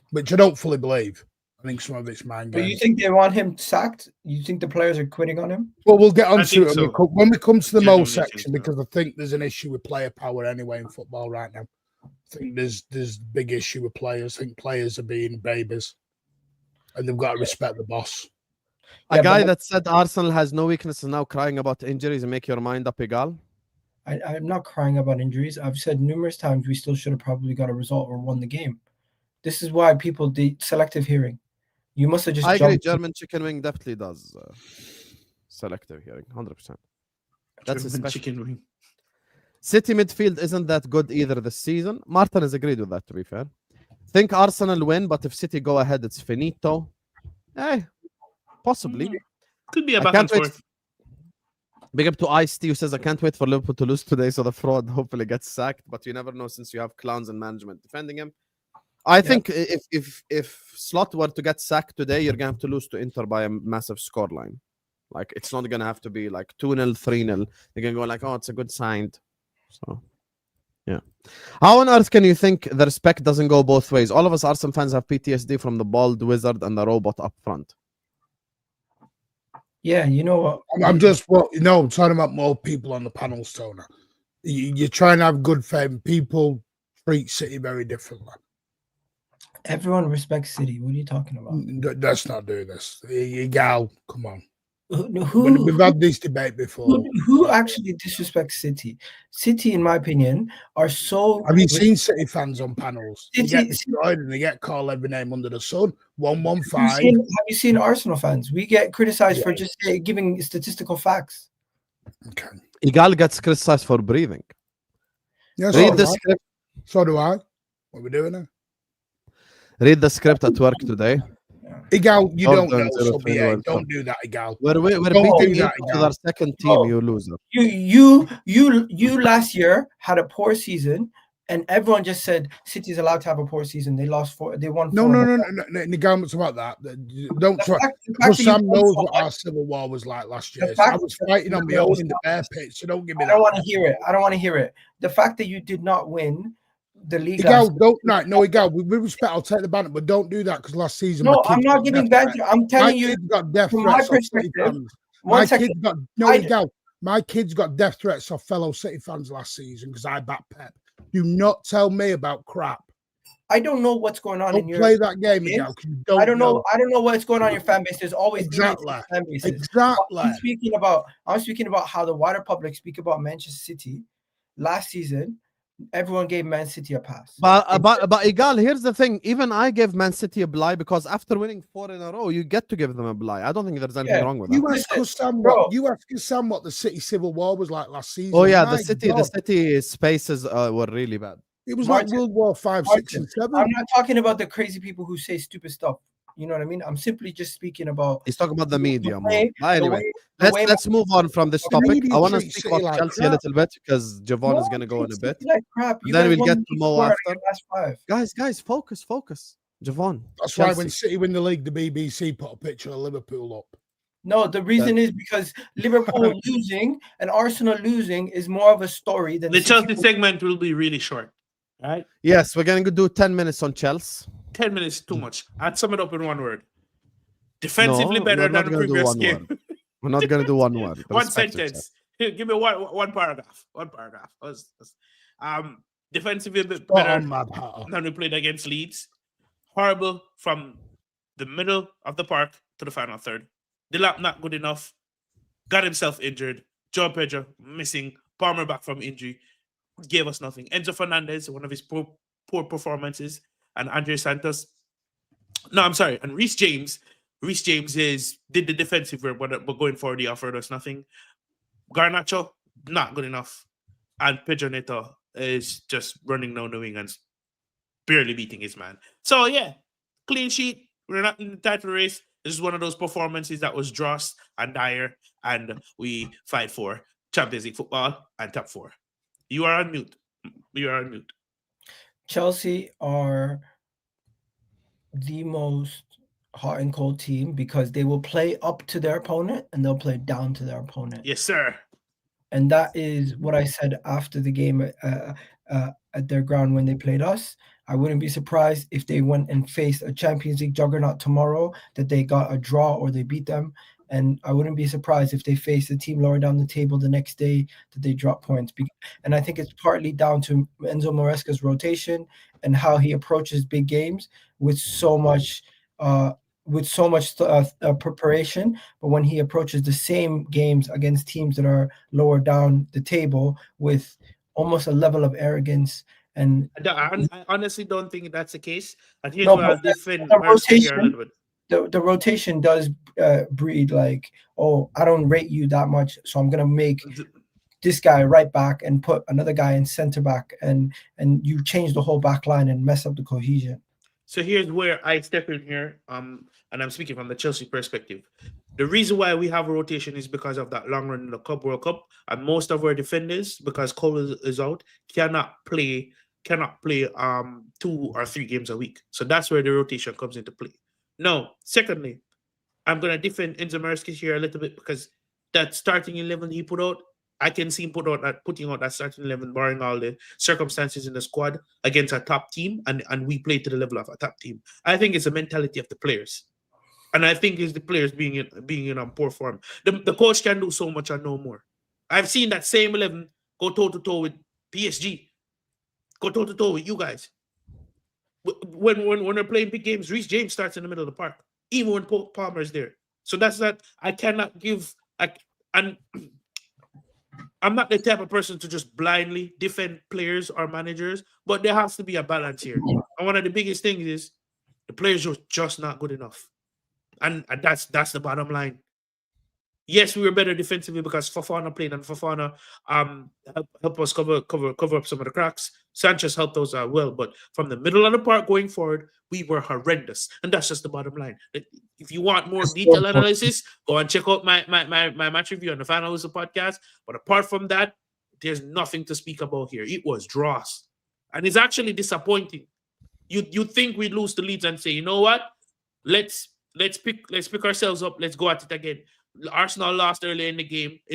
Which I don't fully believe. I think some of it's mind games. But you think they want him sacked? You think the players are quitting on him? Well, we'll get on to it when we come to the Mo section because I think there's an issue with player power anyway in football right now. I think there's big issue with players. I think players are being babies. And they've got to respect the boss. A guy that said Arsenal has no weakness is now crying about injuries and make your mind up, Igal. I'm not crying about injuries. I've said numerous times we still should have probably got a result or won the game. This is why people did selective hearing. You must have just I agree. jumped. German chicken wing definitely does selective hearing, 100%. That's German especially. chicken wing. City midfield isn't that good either this season. Martin has agreed with that, to be fair. Think Arsenal win, but if City go ahead, it's finito. Possibly. Could be a I back can't and wait. forth. Big up to Ice-T, who says, I can't wait for Liverpool to lose today, so the fraud hopefully gets sacked. But you never know since you have clowns in management defending him. I think if Slot were to get sacked today, you're going to have to lose to Inter by a massive scoreline. Like, it's not going to have to be like 2-0, 3-0. They're going to go like, oh, it's a good sign. So, yeah. How on earth can you think the respect doesn't go both ways? All of us Arsenal fans have PTSD from the bald wizard and the robot up front. Yeah, you know what? I'm just I'm talking about more people on the panel, Stoner. You're trying to have good fame. People treat City very differently. Everyone respects City. What are you talking about? Let's not do this. Gal, come on. Who We've had this debate before. who actually disrespects City? City, in my opinion, are so. Have you seen City fans on panels? They City- get destroyed and they get called every name under the sun. 115. Have you seen Arsenal fans? We get criticized for just giving statistical facts. Okay. Igal gets criticized for breathing. Yes, Read the script. So do I. What are we doing now? Read the script at work today. Igal, you don't know. Zero, So three, behave. one, Don't do that, Igal. We're Don't beating do you that, with Igal. our second team, No. you loser. You last year had a poor season, and everyone just said City's allowed to have a poor season. They lost four. They won. No. four. Nigel, it's about that. Don't The try. fact that you Sam won knows so what much, our civil war was like last year. The So I fact- was fighting on my own in the bare pit. So don't give me I don't that. want to hear it. I don't want to hear it. The fact that you did not win the league. Igal, don't no, Igal. With respect, I'll take the banner, but don't do that because last season. No, my kids I'm not got giving death banter. threats. I'm My telling you kids got death from my threats off City perspective. fans. One My second. kids got Igal. My kids got death threats off fellow City fans last season because I backed Pep. Do not tell me about crap. I don't know what's going on Don't in your play that game, kids. Igal. 'Cause you don't I don't know. I don't know what's going on in your fan base. There's always idiots in Exactly. fan bases. Exactly. I'm speaking about how the wider public speak about Manchester City. Last season, everyone gave Man City a pass. But Igal, here's the thing. Even I gave Man City a blie because after winning 4 in a row, you get to give them a blie. I don't think there's anything Yeah. wrong with that. You ask Husam what the City civil war was like last season. Oh yeah, My the God. city spaces were really bad. It was Martin, like World War 5, 6, and 7. I'm not talking about the crazy people who say stupid stuff. You know what I mean? I'm simply just speaking about. He's talking about the media more. way- But anyway, the way let's move on from this The topic. media I want to treats speak City about like Chelsea a crap. little bit because Javon is No, going to go in a bit. Like crap. You Then guys we'll won get the to league Mo 4 out of after. your last 5. Guys, focus. Javon. That's why when Chelsea. City win the league, the BBC put a picture of Liverpool up. No, the reason is because Liverpool losing and Arsenal losing is more of a story than The City Chelsea winning. segment will be really short. All right. Yes, we're going to do 10 minutes on Chelsea. 10 minutes is too much. I'd sum it up in one word. Defensively No, better we're than not the gonna do previous one game. word. We're not going to do one word. One Respect sentence. Give me one paragraph. One paragraph. Defensively Spot better on, Mad Hatter. than we played against Leeds. Horrible from the middle of the park to the final third. Delap not good enough. Got himself injured. Joe Pedro missing. Palmer back from injury. Gave us nothing. Enzo Fernandez, one of his poor performances. And Andre Santos. No, I'm sorry. And Reece James. Reece James did the defensive work, but going forward, he offered us nothing. Garnacho, not good enough. And Pedro Neto is just running now knowing and barely beating his man. So, yeah, clean sheet. We're not in the title race. This is one of those performances that was dross and dire, and we fight for Champions League football and top 4. You are on mute. Chelsea are the most hot and cold team because they will play up to their opponent and they'll play down to their opponent. Yes, sir. And that is what I said after the game at their ground when they played us. I wouldn't be surprised if they went and faced a Champions League juggernaut tomorrow, that they got a draw or they beat them. And I wouldn't be surprised if they face a team lower down the table the next day that they drop points. And I think it's partly down to Enzo Maresca's rotation and how he approaches big games with so much preparation. But when he approaches the same games against teams that are lower down the table with almost a level of arrogance And I honestly don't think that's the case. And here's No, where I'll but defend the Marsky here a little bit. the rotation does breed like, oh, I don't rate you that much, so I'm gonna make this guy right back and put another guy in center back, and you change the whole back line and mess up the cohesion. So here's where I step in here, and I'm speaking from the Chelsea perspective. The reason why we have a rotation is because of that long run in the Club World Cup, and most of our defenders, because Cole is out, cannot play 2 or 3 games a week. So that's where the rotation comes into play. Now, secondly, I'm gonna defend Enzo Maresca here a little bit because that starting 11 he put out, I can see him putting out that starting 11, barring all the circumstances in the squad against a top team, and we play to the level of a top team. I think it's the mentality of the players, and I think it's the players being in poor form. The coach can do so much and no more. I've seen that same 11 go toe to toe with PSG, go toe to toe with you guys. When we're playing big games, Reece James starts in the middle of the park, even when Palmer's there. So that's not. I cannot give. And I'm not the type of person to just blindly defend players or managers, but there has to be a balance here. And one of the biggest things is the players are just not good enough, and that's the bottom line. Yes, we were better defensively because Fofana played, and Fofana helped us cover up some of the cracks. Sanchez helped us well, but from the middle of the park going forward, we were horrendous, and that's just the bottom line. If you want more detailed analysis, go and check out my match review on the Fan House podcast. But apart from that, there's nothing to speak about here. It was draws, and it's actually disappointing. You think we'd lose to Leeds and say, you know what? Let's pick ourselves up. Let's go at it again. Arsenal lost earlier in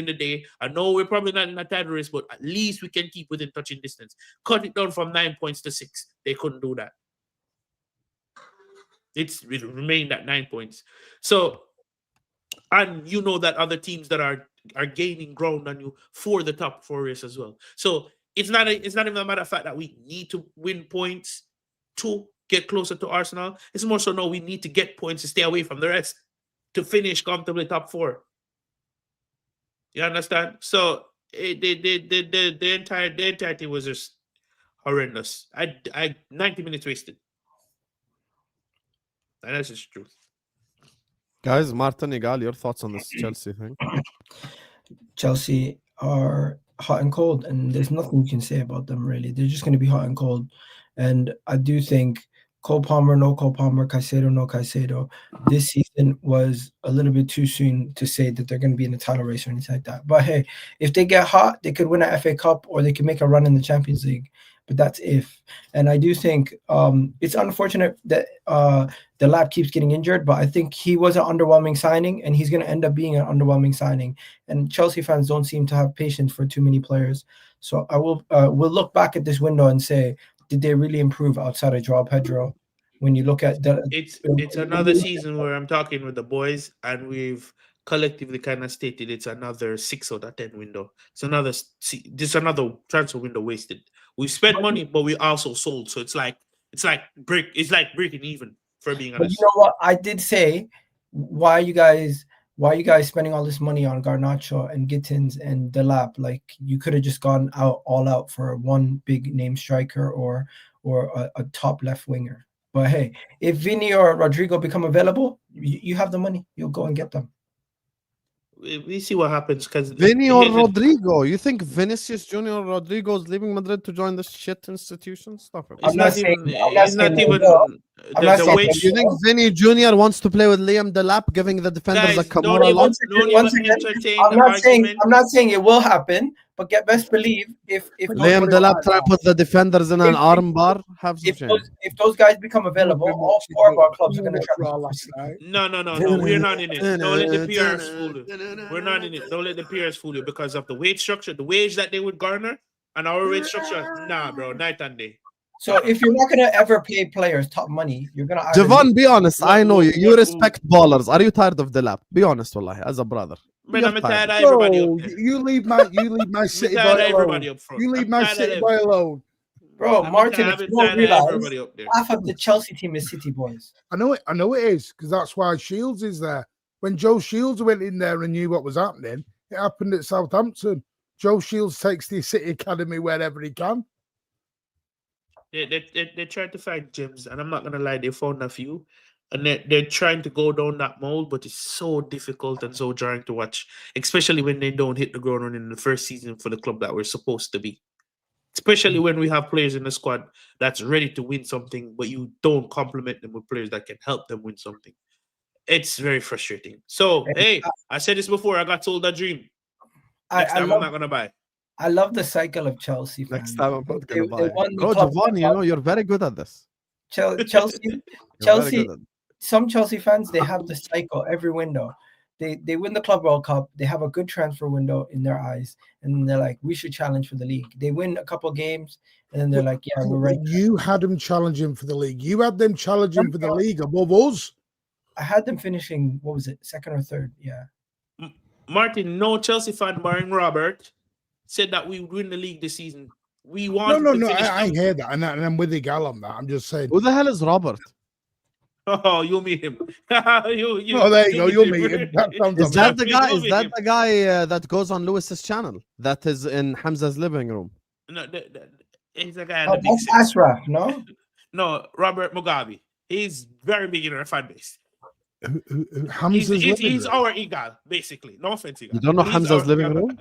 the day. I know we're probably not in a title race, but at least we can keep within touching distance. Cut it down from 9 points to 6. They couldn't do that. It remained at 9 points. So, and you know that other teams that are gaining ground on you for the top 4 race as well. So it's not even a matter of fact that we need to win points to get closer to Arsenal. It's more so no, we need to get points to stay away from the rest, to finish comfortably top 4. You understand? So the entirety was just horrendous. I 90 minutes wasted. And that's just truth. Guys, Martin Igal, your thoughts on this Chelsea thing? Chelsea are hot and cold, and there's nothing you can say about them really. They're just going to be hot and cold. And I do think Cole Palmer, no Cole Palmer, Caicedo, no Caicedo. This season was a little bit too soon to say that they're going to be in the title race or anything like that. But hey, if they get hot, they could win an FA Cup or they could make a run in the Champions League. But that's if. And I do think it's unfortunate that the lab keeps getting injured, but I think he was an underwhelming signing, and he's going to end up being an underwhelming signing. And Chelsea fans don't seem to have patience for too many players. So I will we'll look back at this window and say, did they really improve outside of Joao Pedro? When you look at that, it's another season where I'm talking with the boys, and we've collectively kind of stated it's another 6 out of 10 window. It's another transfer window wasted. We spent money, but we also sold. So it's like breaking even, for being honest. But you know what? I did say, why are you guys spending all this money on Garnacho and Gittins and Delap? Like, you could have just gone all out for one big name striker or a top left winger. But hey, if Vinny or Rodrigo become available, you have the money. You'll go and get them. We see what happens, because Vinny or Rodrigo? You think Vinicius Junior or Rodrigo is leaving Madrid to join this shit institution? Stop it. It's not even. You think Vinny Junior wants to play with Liam Delap, giving the defenders a Kamara lunch? I'm not saying it will happen, but best believe if Liam Delap try to put the defenders in an arm bar, if those guys become available, all 4 of our clubs are going to try. No, we're not in it. Don't let the PRs fool you. We're not in it. Don't let the PRs fool you because of the wage structure, the wage that they would garner, and our wage structure. Nah, bro, night and day. So if you're not gonna ever pay players top money, you're gonna. Javon, be honest. I know you. You respect ballers. Are you tired of Delap? Be honest, wallahi, as a brother. Man, I'm tired of everybody up there. You leave my city boy alone. You leave my city boy alone. Bro, Martin, if you don't realize, half of the Chelsea team is City boys. I know it is, because that's why Shields is there. When Joe Shields went in there and knew what was happening, it happened at Southampton. Joe Shields takes the City Academy wherever he can. They tried to find gems, and I'm not gonna lie, they found a few, and they're trying to go down that mold, but it's so difficult and so jarring to watch, especially when they don't hit the ground running in the first season for the club that we're supposed to be. Especially when we have players in the squad that's ready to win something, but you don't complement them with players that can help them win something. It's very frustrating. So, hey, I said this before. I got sold a dream. Next time, I'm not gonna buy. I love the cycle of Chelsea fans. Next time I'm not They- gonna they buy. won the Bro, club Javon, cup. you're very good at this. Chelsea, You're very Chelsea. good at it. Some Chelsea fans, they have the cycle every window. They win the Club World Cup. They have a good transfer window in their eyes, and they're like, we should challenge for the league. They win a couple games, and then they're like, yeah, we're right. You had them challenging for the league. You had them challenging for the league above us. I had them finishing, what was it, second or third? Yeah. Martin, no Chelsea fan, barring Robert, said that we would win the league this season. We want No. I hear that, and I'm with the gal on that. I'm just saying. Who the hell is Robert? Oh, you'll meet him. you, Oh, there you go. You'll meet him. That sounds Is that the You guy? know Is me. that the guy that goes on Lewis's channel? That is in Hamza's living room. No, he's a guy at Oh, the big that's six. Ashraf, no? No, Robert Mugabe. He's very big in our fan base. Hamza's living He's room. our Egal, basically. No offense, Egal. You don't know He's Hamza's our- living room?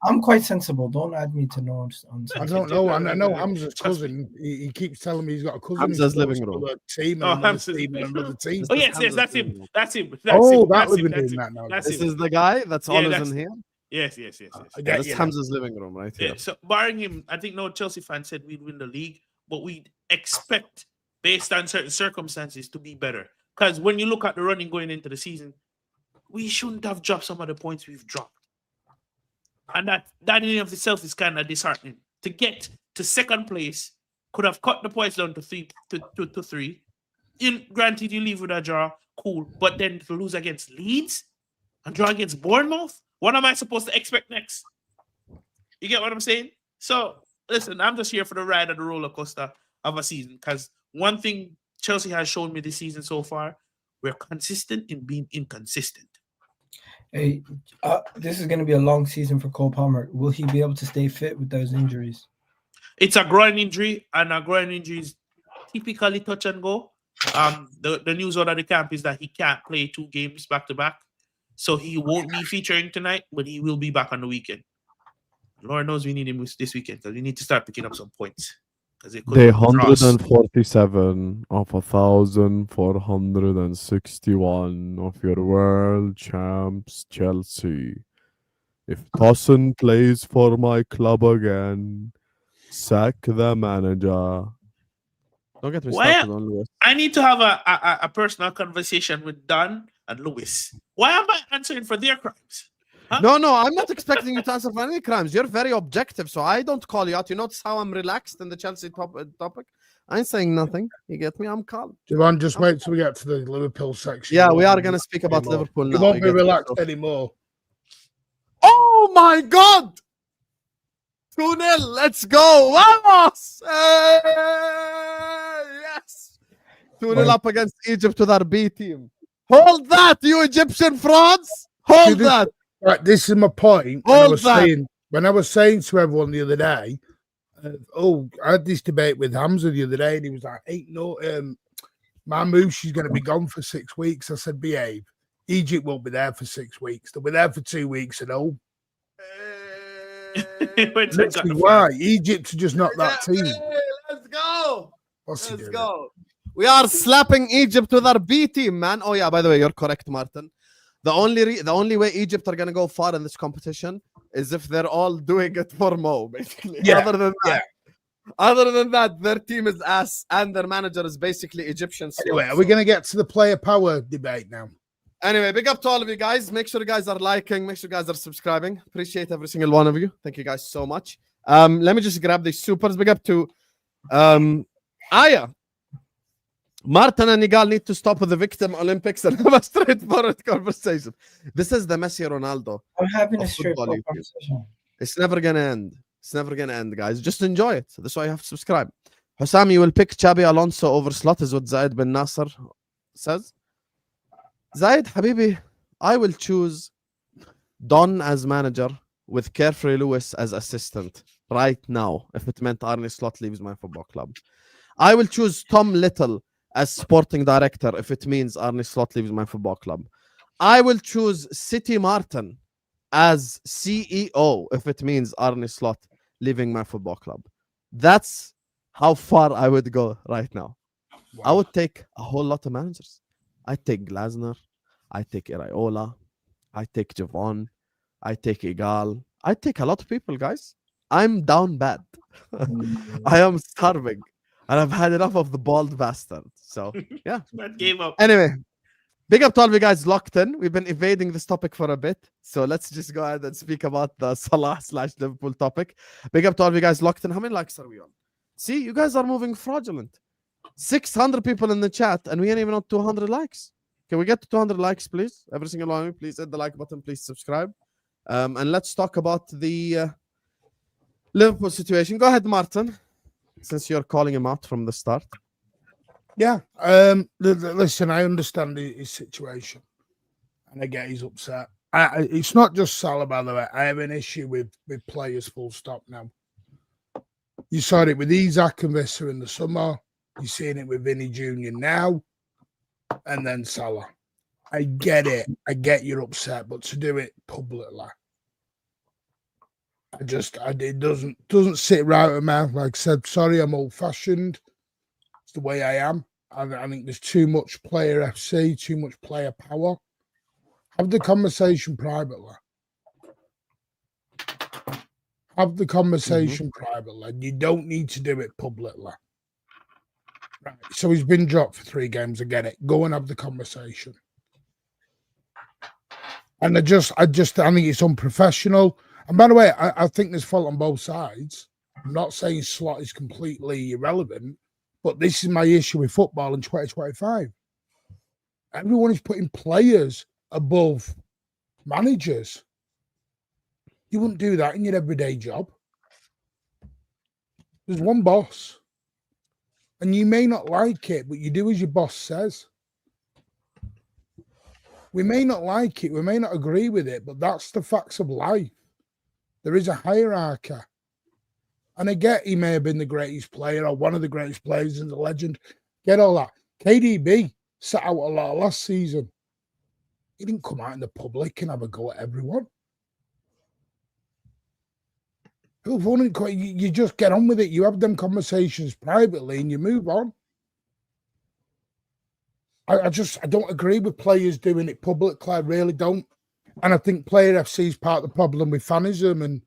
I'm quite sensible. Don't add me to know. I don't know. I know Hamza's cousin. He keeps telling me he's got a cousin. who Hamza's supports living room. another team Oh, and another Hamza's- team and another team. Oh, yes, Hamza's that's living him. room. That's him. Oh, him. that That's would him. be That's doing him. that now. That's This him. is the guy that's Yeah, always that's- in here. Yes. I get That's you now. Hamza's living room right here. Yeah, so barring him, I think no Chelsea fan said we'd win the league, but we'd expect, based on certain circumstances, to be better. Because when you look at the running going into the season, we shouldn't have dropped some of the points we've dropped. And that in and of itself is kind of disheartening. To get to second place, could have cut the points down to three. Granted, you leave with a draw, cool. But then to lose against Leeds and draw against Bournemouth, what am I supposed to expect next? You get what I'm saying? So, listen, I'm just here for the ride of the roller coaster of a season. Because one thing Chelsea has shown me this season so far, we're consistent in being inconsistent. Hey, this is going to be a long season for Cole Palmer. Will he be able to stay fit with those injuries? It's a groin injury, and a groin injury is typically touch and go. The news out of the camp is that he can't play 2 games back to back. So he won't be featuring tonight, but he will be back on the weekend. Lord knows we need him this weekend because we need to start picking up some points. They 147 of 1,461 of your world champs, Chelsea. If Tosin plays for my club again, sack the manager. Don't get me started on Lewis. I need to have a personal conversation with Don and Lewis. Why am I answering for their crimes? Huh? No, I'm not expecting you to answer for any crimes. You're very objective, so I don't call you out. You notice how I'm relaxed in the Chelsea topic? I ain't saying nothing. You get me? I'm calm. Javon, just wait till we get to the Liverpool section. Yeah, we are going to speak about anymore. Liverpool You now. won't You be get me? relaxed So- anymore. Oh my God! 2-0. Let's go. Vamos! Yes. 2-0 up against Egypt with our B team. Hold that, you Egyptian frauds. Hold this- that. Right, this is my point. Hold that. When I was saying to everyone the other day, I had this debate with Hamza the other day, and he was like, "Hey, no, she's going to be gone for 6 weeks." I said, "Behave. Egypt won't be there for 6 weeks. They'll be there for 2 weeks, and all." Literally, why? Egypt's just not that team. Let's go. What's he Let's doing? go. We are slapping Egypt with our B team, man. Oh yeah, by the way, you're correct, Martin. The only way Egypt are gonna go far in this competition is if they're all doing it for Mo, basically. Yeah, Other than that, their team is ass and their manager is basically Egyptian. Anyway, are we going to get to the player power debate now? Anyway, big up to all of you guys. Make sure you guys are liking. Make sure you guys are subscribing. Appreciate every single one of you. Thank you guys so much. Let me just grab these supers. Big up to Aya. Martin and Igal need to stop with the victim Olympics and have a straightforward conversation. This is the Messi Ronaldo. I'm having a Of football, straightforward you conversation. It's never gonna end. It's never gonna end, guys. Just enjoy it. That's why you have to subscribe. Husam, you will pick Xabi Alonso over Slot, is what Zayed bin Nasser says. Zayed, Habibi, I will choose Don as manager with Carefree Lewis as assistant. right now if it meant Arne Slot leaves my football club. I will choose Tom Little as sporting director if it means Arne Slot leaves my football club. I will choose City Martin as CEO if it means Arne Slot leaving my football club. That's how far I would go right now. I would take a whole lot of managers. I'd take Glasner. I'd take Iraola. I'd take Javon. I'd take Igal. I'd take a lot of people, guys. I'm down bad. I am starving. And I've had enough of the bald bastard. So, yeah. That gave up. Anyway, big up to all of you guys locked in. We've been evading this topic for a bit. So let's just go ahead and speak about the Salah / Liverpool topic. Big up to all of you guys locked in. How many likes are we on? See, you guys are moving fraudulent. 600 people in the chat and we ain't even on 200 likes. Can we get to 200 likes, please? Every single one of you, please hit the like button. Please subscribe. And let's talk about the Liverpool situation. Go ahead, Martin, since you're calling him out from the start. Yeah. Listen, I understand his situation, and I get he's upset. It's not just Salah, by the way. I have an issue with players. Full stop. Now, you saw it with Isaac and Visser in the summer. You're seeing it with Vinny Jr. now, and then Salah. I get it. I get you're upset, but to do it publicly, it doesn't sit right with me. Like I said, sorry, I'm old fashioned. It's the way I am. I think there's too much player FC, too much player power. Have the conversation privately. Have the conversation privately. You don't need to do it publicly. Right. So he's been dropped for 3 games. I get it. Go and have the conversation. And I think it's unprofessional. And by the way, I think there's fault on both sides. I'm not saying Slot is completely irrelevant, but this is my issue with football in 2025. Everyone is putting players above managers. You wouldn't do that in your everyday job. There's one boss. And you may not like it, but you do as your boss says. We may not like it, we may not agree with it, but that's the facts of life. There is a hierarchy. And I get he may have been the greatest player or one of the greatest players in the legend. Get all that. KDB sat out a lot last season. He didn't come out in the public and have a go at everyone. You just get on with it. You have them conversations privately and you move on. I don't agree with players doing it publicly. I really don't. And I think Player FC is part of the problem with fanism and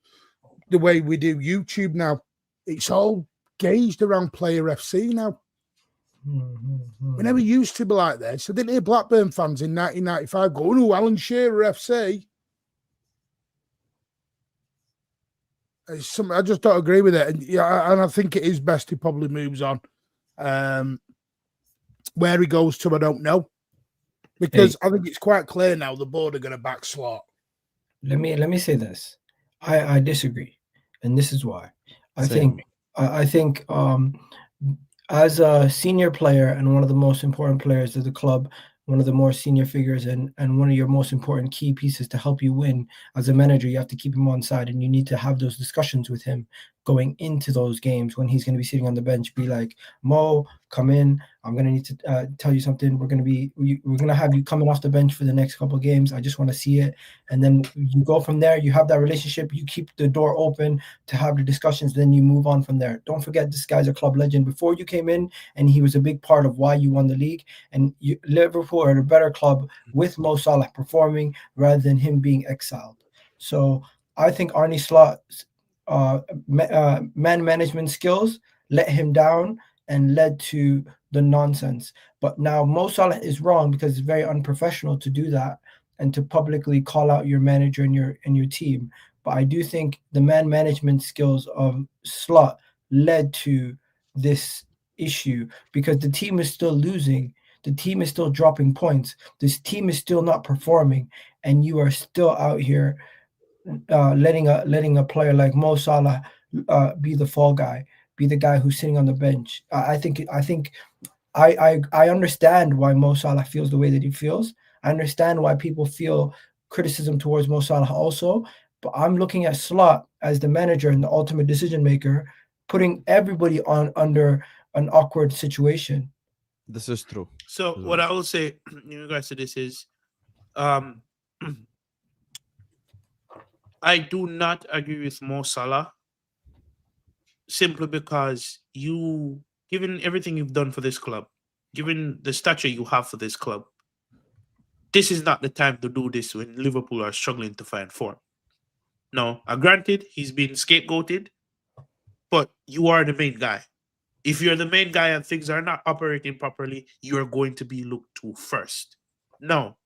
the way we do YouTube now. It's all gauged around Player FC now. We never used to be like this. I didn't hear Blackburn fans in 1995 going, "Oh, Alan Shearer FC." I just don't agree with it. And I think it is best he probably moves on. Where he goes to, I don't know. Because I think it's quite clear now the board are going to back Slot. Let me say this. I disagree. And this is why. I think as a senior player and one of the most important players of the club, one of the more senior figures and one of your most important key pieces to help you win as a manager, you have to keep him on side and you need to have those discussions with him going into those games when he's going to be sitting on the bench. Be like, Mo, come in. I'm going to need to tell you something. We're going to have you coming off the bench for the next couple of games. I just want to see it. And then you go from there. You have that relationship. You keep the door open to have the discussions. Then you move on from there. Don't forget, this guy's a club legend. Before you came in, and he was a big part of why you won the league. And Liverpool are a better club with Mo Salah performing rather than him being exiled. So I think Arne Slot's man management skills let him down and led to the nonsense. But now Mo Salah is wrong because it's very unprofessional to do that and to publicly call out your manager and your team. But I do think the man management skills of Slot led to this issue because the team is still losing. The team is still dropping points. This team is still not performing, and you are still out here letting a player like Mo Salah be the fall guy, be the guy who's sitting on the bench. I understand why Mo Salah feels the way that he feels. I understand why people feel criticism towards Mo Salah also, But I'm looking at Slot as the manager and the ultimate decision maker, putting everybody on under an awkward situation. This is true. So what I will say in regards to this is, I do not agree with Mo Salah, simply because you, given everything you've done for this club, given the stature you have for this club, this is not the time to do this when Liverpool are struggling to find form. No, granted, he's been scapegoated, but you are the main guy. If you're the main guy and things are not operating properly, you are going to be looked to first. Now,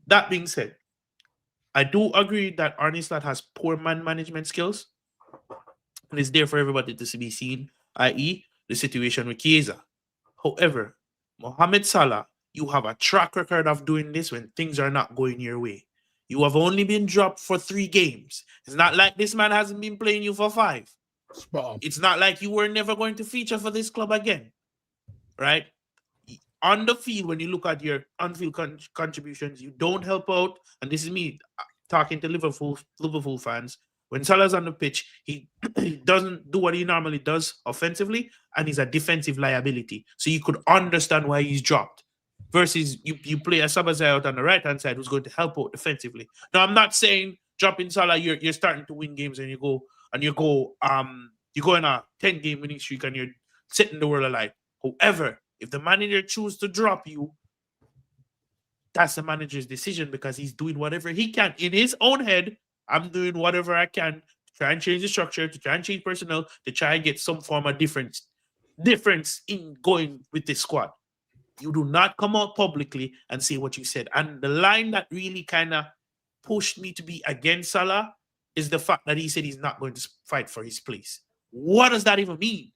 that being said, I do agree that Arne Slot has poor man management skills, and it's there for everybody to be seen, i.e., the situation with Chiesa. However, Mohamed Salah, you have a track record of doing this when things are not going your way. You have only been dropped for 3 games. It's not like this man hasn't been playing you for 5. Spot on. It's not like you were never going to feature for this club again, right? On the field, when you look at your on-field contributions, you don't help out. And this is me talking to Liverpool fans. When Salah's on the pitch, he doesn't do what he normally does offensively, and he's a defensive liability. So you could understand why he's dropped. Versus you play a Sabazai out on the right-hand side who's going to help out defensively. Now, I'm not saying dropping Salah, you're starting to win games and you go in a 10-game winning streak and you're setting the world alight. However, if the manager chooses to drop you, that's the manager's decision, because he's doing whatever he can in his own head. I'm doing whatever I can to try and change the structure, to try and change personnel, to try and get some form of difference in going with this squad. You do not come out publicly and say what you said. And the line that really kind of pushed me to be against Salah is the fact that he said he's not going to fight for his place. What does that even mean?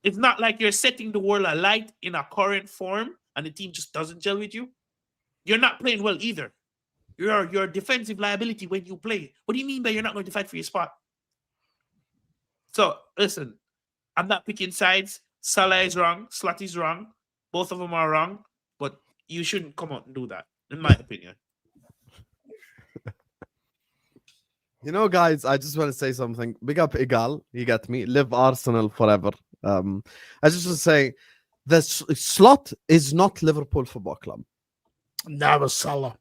It's not like you're setting the world alight in a current form and the team just doesn't gel with you. You're not playing well either. You're a defensive liability when you play. What do you mean by you're not going to fight for your spot? So, listen, I'm not picking sides. Salah is wrong. Slot is wrong. Both of them are wrong. But you shouldn't come out and do that, in my opinion. You know, guys, I just want to say something. Big up Igal. You got me. Live Arsenal forever. I just want to say, the Slot is not Liverpool Football Club. Never Salah.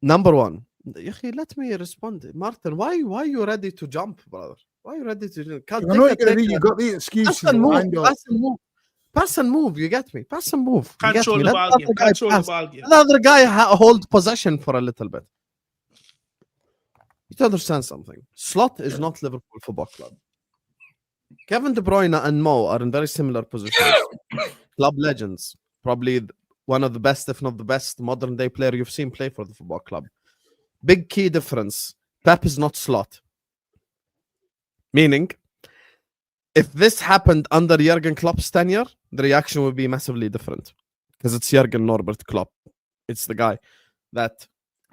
Number one. Let me respond. Martin, why are you ready to jump, brother? Why are you ready to... I know you got the excuses. Pass and move. You get me? Pass and move. Control the ball game. Control the ball game. Another guy hold possession for a little bit. You have to understand something. Slot is not Liverpool Football Club. Kevin De Bruyne and Mo are in very similar positions. Club legends. Probably one of the best, if not the best, modern day player you've seen play for the football club. Big key difference. Pep is not Slot. Meaning, if this happened under Jurgen Klopp's tenure, the reaction would be massively different. Because it's Jurgen Norbert Klopp. It's the guy that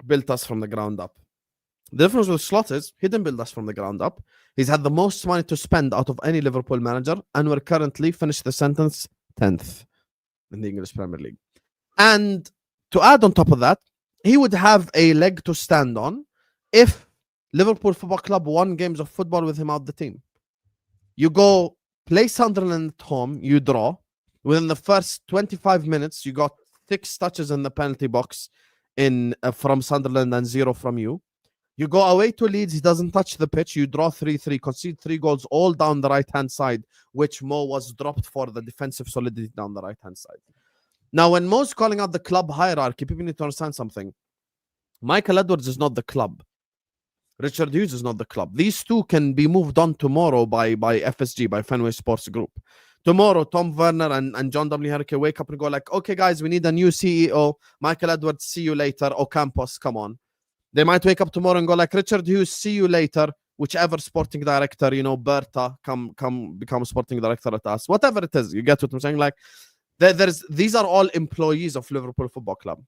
built us from the ground up. The difference with Slot is he didn't build us from the ground up. He's had the most money to spend out of any Liverpool manager, and we're currently, finish the sentence, 10th in the English Premier League. And to add on top of that, he would have a leg to stand on if Liverpool Football Club won games of football with him out the team. You go play Sunderland at home, you draw. Within the first 25 minutes, you got 6 touches in the penalty box from Sunderland and 0 from you. You go away to Leeds, he doesn't touch the pitch. You draw 3-3, concede 3 goals all down the right-hand side, which Mo was dropped for the defensive solidity down the right-hand side. Now, when Mo's calling out the club hierarchy, people need to understand something. Michael Edwards is not the club. Richard Hughes is not the club. These two can be moved on tomorrow by FSG, by Fenway Sports Group. Tomorrow, Tom Werner and John W. Herke wake up and go like, okay, guys, we need a new CEO. Michael Edwards, see you later. Ocampos, come on. They might wake up tomorrow and go like, Richard Hughes, see you later. Whichever sporting director, Berta, come become sporting director at us. Whatever it is, you get what I'm saying? Like, these are all employees of Liverpool Football Club.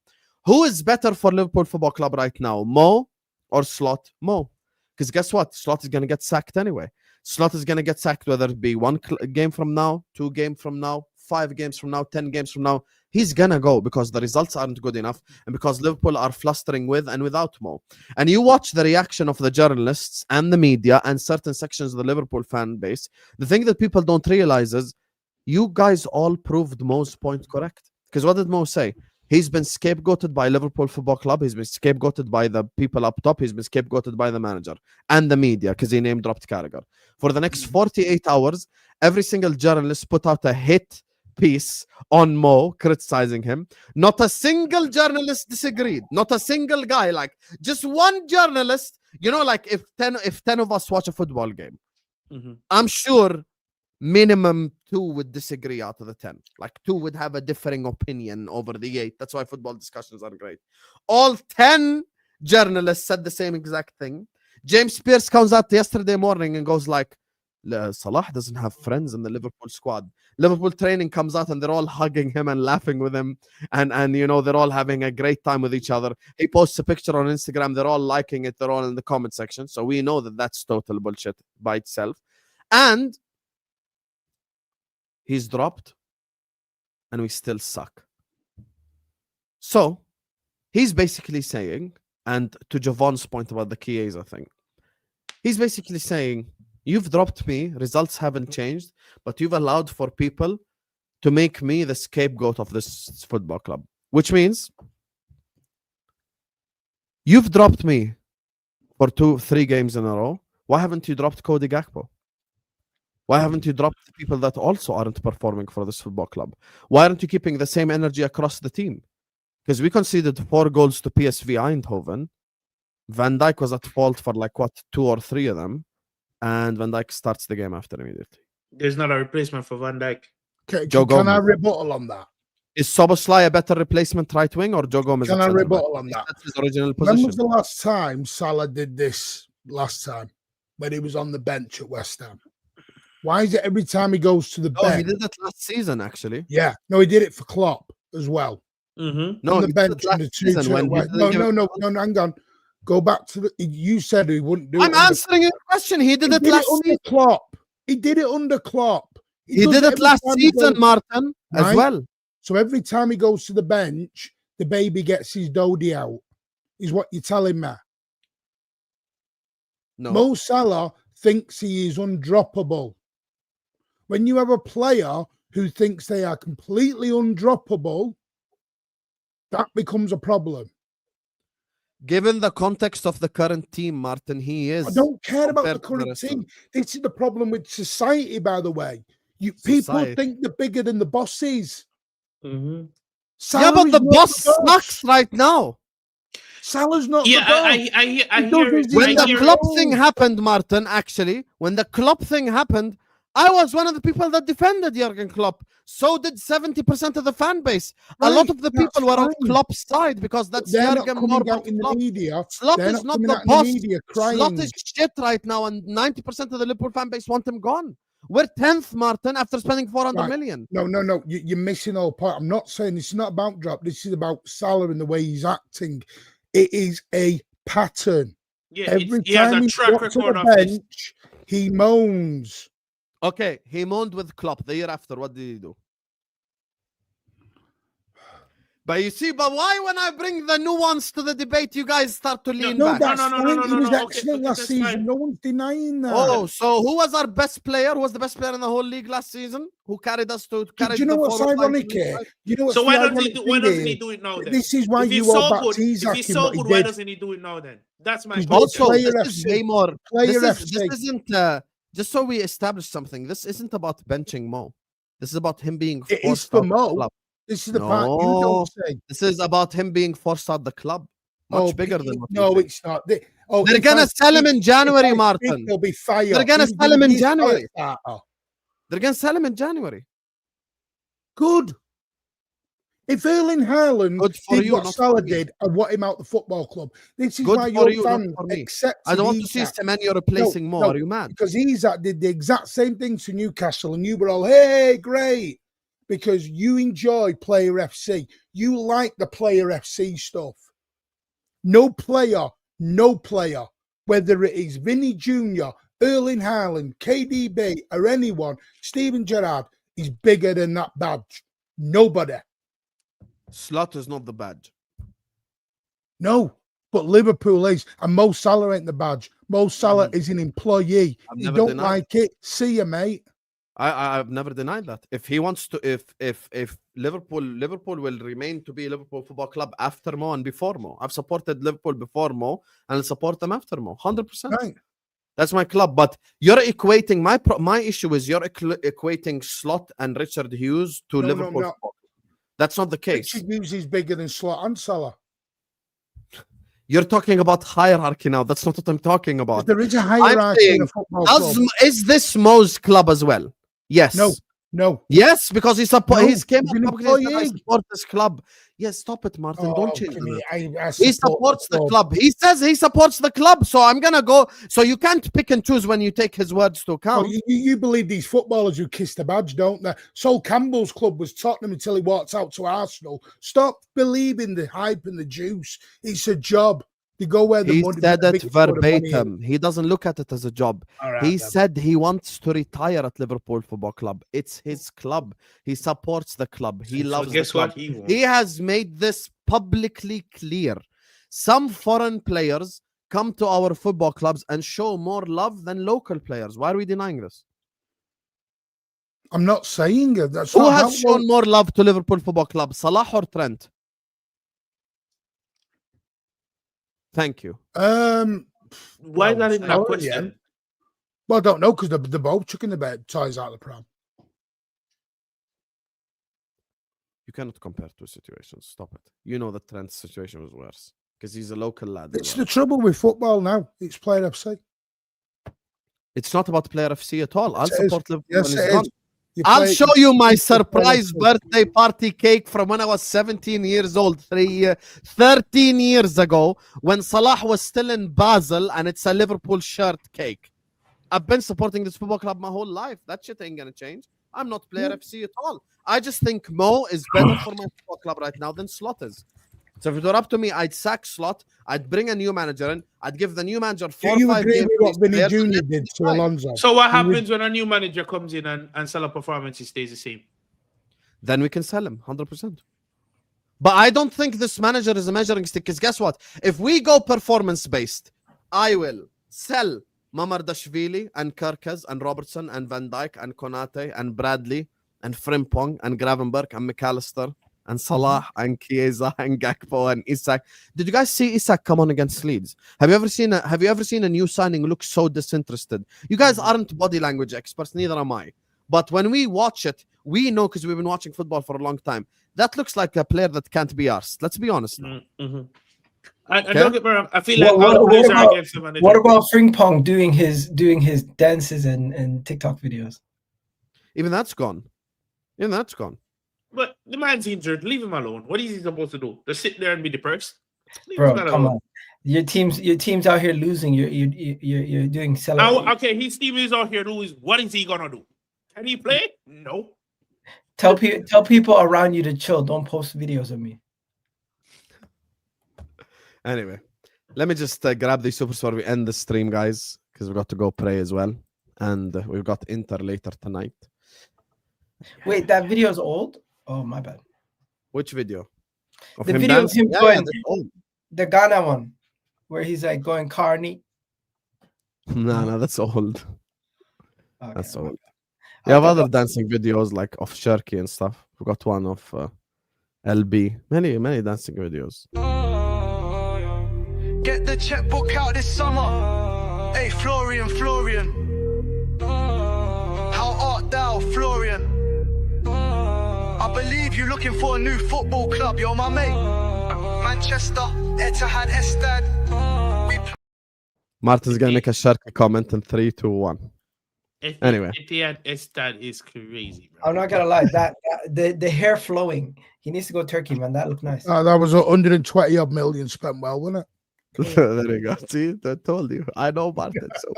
Who is better for Liverpool Football Club right now, Mo or Slot? Mo. Because guess what? Slot is going to get sacked anyway. Slot is going to get sacked whether it be 1 game from now, 2 games from now, 5 games from now, 10 games from now, he's gonna go because the results aren't good enough and because Liverpool are flustering with and without Mo. And you watch the reaction of the journalists and the media and certain sections of the Liverpool fan base. The thing that people don't realize is you guys all proved Mo's point correct. Because what did Mo say? He's been scapegoated by Liverpool Football Club. He's been scapegoated by the people up top. He's been scapegoated by the manager and the media because he name dropped Carragher. For the next 48 hours, every single journalist put out a hit piece on Mo criticizing him. Not a single journalist disagreed. Not a single guy. Like just one journalist. You know, like if 10 of us watch a football game, I'm sure minimum 2 would disagree out of the 10. Like 2 would have a differing opinion over the 8. That's why football discussions are great. All 10 journalists said the same exact thing. James Pearce comes out yesterday morning and goes like, Salah doesn't have friends in the Liverpool squad. Liverpool training comes out and they're all hugging him and laughing with him. And you know, they're all having a great time with each other. He posts a picture on Instagram. They're all liking it. They're all in the comment section. So we know that that's total bullshit by itself. And he's dropped and we still suck. So he's basically saying, and to Javon's point about the Chiesa thing, he's basically saying, you've dropped me, results haven't changed, but you've allowed for people to make me the scapegoat of this football club. Which means you've dropped me for 2-3 games in a row. Why haven't you dropped Cody Gakpo? Why haven't you dropped the people that also aren't performing for this football club? Why aren't you keeping the same energy across the team? Because we conceded 4 goals to PSV Eindhoven. Van Dijk was at fault for 2 or 3 of them. And Van Dijk starts the game after immediately. There's not a replacement for Van Dijk. Can I rebuttal on that? Is Szoboszlai a better replacement right wing or Joe Gomez? Can I rebuttal on that? That's his original position. When was the last time Salah did this last time? When he was on the bench at West Ham? Why is it every time he goes to the bench? He did that last season, actually. Yeah. No, he did it for Klopp as well. Mm-hmm. On the bench in the 2-2. No, hang on. Go back to you said he wouldn't do it. I'm answering your question. He did it last season. Klopp. He did it under Klopp. He did it last season, Martin, as well. So every time he goes to the bench, the baby gets his dodie out, is what you're telling me. No. Mo Salah thinks he is undroppable. When you have a player who thinks they are completely undroppable, that becomes a problem. Given the context of the current team, Martin, he is. I don't care about the current team. This is the problem with society, by the way. People think they're bigger than the bosses. Mm-hmm. Yeah, but the boss sucks right now. Salah's not. Yeah, I hear. When the club thing happened, Martin, actually, when the club thing happened, I was one of the people that defended Jurgen Klopp. So did 70% of the fan base. A lot of the people were on Klopp's side because that's Jurgen out in the media. Klopp is not the boss. Klopp is shit right now, and 90% of the Liverpool fan base want him gone. We're 10th, Martin, after spending 400 million. No. You're missing all point. I'm not saying this is not about drop. This is about Salah and the way he's acting. It is a pattern. Yeah, every he has time a he track gets to record the of this. bench, he moans. Okay, he moaned with Klopp. The year after, what did he do? But you see, why when I bring the nuance to the debate, you guys start to lean back? No. He was excellent last season. Fine. No one's denying that. Oh, so who was our best player? Who was the best player in the whole league last season? Who carried us to? Do you know what's ironic here? You know what's so why doesn't he do it now then? This is why you all back tease If he's so good, why doesn't he do it now then? That's my question. Also, Player this is way FC. more. Player This FC. isn't. Just so we establish something, this isn't about benching Mo. This is about him being forced It is for out Mo. the club. This is the part you don't say. This is about him being forced out the club. Much bigger than what no, you think. it's not. They're gonna sell him in January, Martin. He'll be fired. They're gonna sell him in January. They're gonna sell him in January. Good. If Erling Haaland did what Salah did and want him out the football club, this is why your fans accept. I don't want to see Semenyo replacing Mo. Are you mad? Because Isak did the exact same thing to Newcastle, and you were all, "Hey, great," because you enjoy Player FC. You like the Player FC stuff. No player, whether it is Vinny Jr., Erling Haaland, KDB, or anyone, Steven Gerrard, is bigger than that badge. Nobody. Slot is not the badge. No, but Liverpool is, and Mo Salah ain't the badge. Mo Salah is an employee. I've You never don't denied like it? See you, mate. I've never denied that. If he wants to, if Liverpool will remain to be Liverpool Football Club after Mo and before Mo. I've supported Liverpool before Mo and I'll support them after Mo. 100%. Right. That's my club. But you're equating my issue is you're equating Slot and Richard Hughes to No, Liverpool no. Football Club. That's not the case. Richard Hughes is bigger than Slot and Salah. You're talking about hierarchy now. That's not what I'm talking about. There is a hierarchy in a football club. Is this Mo's club as well? Yes. No. Yes, because he came he's an up publicly and said, I employee. support this club. Yes, stop it, Martin. Don't change it. I He supports the club. He says he supports the club. So I'm gonna go. So you can't pick and choose when you take his words to account. You believe these footballers who kiss the badge, don't they? Sol Campbell's club was Tottenham until he walked out to Arsenal. Stop believing the hype and the juice. It's a job. They go where the He money. said the it biggest amount of money is. verbatim. He doesn't look at it as a job. All right, He then. said he wants to retire at Liverpool Football Club. It's his club. He supports the club. He loves guess the club. what? He won't. He has made this publicly clear. Some foreign players come to our football clubs and show more love than local players. Why are we denying this? I'm not saying it. That's Who not has how- shown more love to Liverpool Football Club, Salah or Trent? Thank you. Why is that in that Salah, question? yeah. Well, I don't know because they're both chucking the bed ties out of the pram. You cannot compare two situations. Stop it. You know that Trent's situation was worse because he's a local lad. as It's well. the trouble with football now. It's player FC. It's not about player FC at all. I'll Yes, it is. support Liverpool Yes, when it he's is. gone. You I'll play- show you my you play surprise FC. birthday party cake from when I was 17 years old, 13 years ago, when Salah was still in Basel, and it's a Liverpool shirt cake. I've been supporting this football club my whole life. That shit ain't gonna change. I'm not player FC at all. I just think Mo is better for my football club right now than Slot is. So if it were up to me, I'd sack Slot, I'd bring a new manager in, I'd give the new manager 4 Do or you 5 agree games. with what Vinny players, and Jr. then did to fine. Alonso? So what happens when a new manager comes in and Salah performance stays the same? Then we can sell him 100%. But I don't think this manager is a measuring stick. Because guess what? If we go performance based, I will sell Mamardashvili and Kirkes and Robertson and Van Dijk and Konate and Bradley and Frimpong and Gravenberg and McAllister and Salah and Chiesa and Gakpo and Isak. Did you guys see Isak come on against Leeds? Have you ever seen a new signing look so disinterested? You guys aren't body language experts, neither am I. But when we watch it, we know because we've been watching football for a long time. That looks like a player that can't be arsed. Let's be honest. Mm-hmm. I don't get me wrong. I feel like What all players are about- against the manager. What about Frimpong doing his dances and TikTok videos? Even that's gone. But the man's injured. Leave him alone. What is he supposed to do? Just sit there and be depressed? Leave Bro, this man come alone. on. Your team's out here losing. You're doing selling. Okay, his team is out here losing. What is he gonna do? Can he play? No. Tell people around you to chill. Don't post videos of me. Anyway, let me just grab the super before we end the stream, guys, because we've got to go pray as well. And we've got Inter later tonight. Wait, that video is old? Oh, my bad. Which video? Of The him video of dancing? him Yeah, going- that's old. The Ghana one, where he's like going carny. No, that's old. Okay. That's old. Okay, You have other but- dancing videos like of Shirky and stuff. We've got one of LB. Many dancing videos. Get the checkbook out this summer. Hey, Florian. How art thou, Florian? I believe you're looking for a new football club. You're my mate. Manchester, Etihad, Estad. Martin's gonna make a Shirky comment in 3, 2, 1. Anyway. Etihad Estad is crazy, bro. I'm not gonna lie, that the hair flowing. He needs to go Turkey, man. That looked nice. That was 120 odd million spent well, wasn't it? There you go. See, I told you. I know Martin. So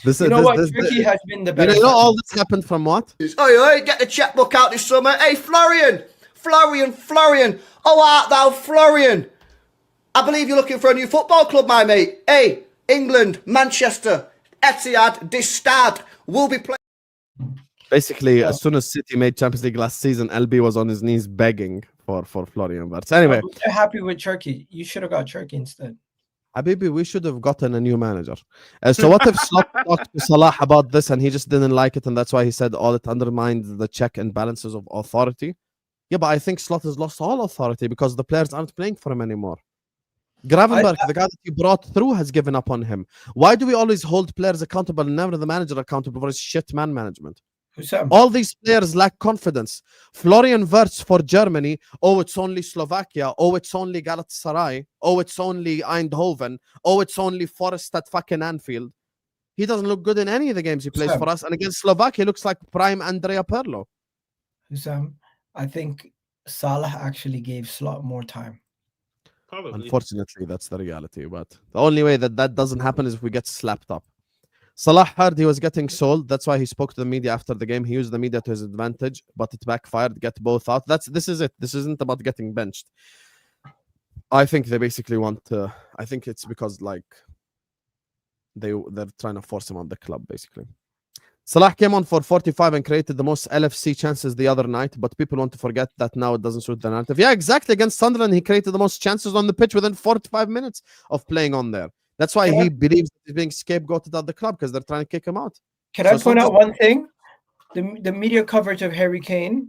this You is know what? this, Turkey has been the you better. know all this happened from what? Oi, get the checkbook out this summer. Hey, Florian. Oh, art thou, Florian? I believe you're looking for a new football club, my mate. Hey, England, Manchester, Etihad, Distad will be playing. Basically, Yeah. as soon as City made Champions League last season, LB was on his knees begging for Florian Wirtz. Anyway, They're happy with Turkey. You should have got Turkey instead. Habibi, we should have gotten a new manager. So what if Slot talked to Salah about this and he just didn't like it, and that's why he said, "Oh, it undermined the check and balances of authority." Yeah, but I think Slot has lost all authority because the players aren't playing for him anymore. Gravenberg, the guy that you brought through, has given up on him. Why do we always hold players accountable and never the manager accountable for his shit man management? Husam. All these players lack confidence. Florian Wirtz for Germany. Oh, it's only Slovakia. Oh, it's only Galatasaray. Oh, it's only Eindhoven. Oh, it's only Forest at fucking Anfield. He doesn't look good in any of the games he plays Husam. for us. And against Slovakia, he looks like prime Andrea Pirlo. Husam, I think Salah actually gave Slot more time. Probably. Unfortunately, that's the reality. But the only way that doesn't happen is if we get slapped up. Salah heard he was getting sold. That's why he spoke to the media after the game. He used the media to his advantage, but it backfired. Get both out. This is it. This isn't about getting benched. I think they basically want to. I think it's because like they're trying to force him on the club basically. Salah came on for 45 and created the most LFC chances the other night, but people want to forget that now it doesn't suit the narrative. Yeah, exactly. Against Sunderland, he created the most chances on the pitch within 45 minutes of playing on there. That's why he believes he's being scapegoated at the club because they're trying to kick him out. Can I point out one thing? The media coverage of Harry Kane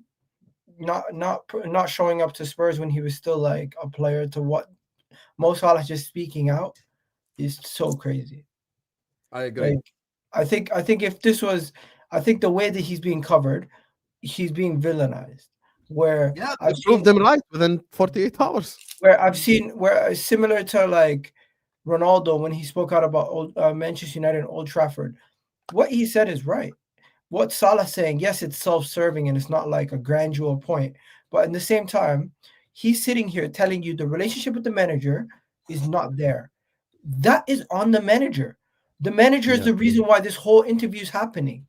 not showing up to Spurs when he was still like a player to what Mo Salah just speaking out is so crazy. I agree. Like, I think if this was, I think the way that he's being covered, he's being villainized. Where I've proved him right within 48 hours. Where similar to like Ronaldo when he spoke out about Manchester United and Old Trafford, what he said is right. What Salah's saying, yes, it's self-serving and it's not like a grandeur point, but at the same time, he's sitting here telling you the relationship with the manager is not there. That is on the manager. The manager is the reason why this whole interview is happening.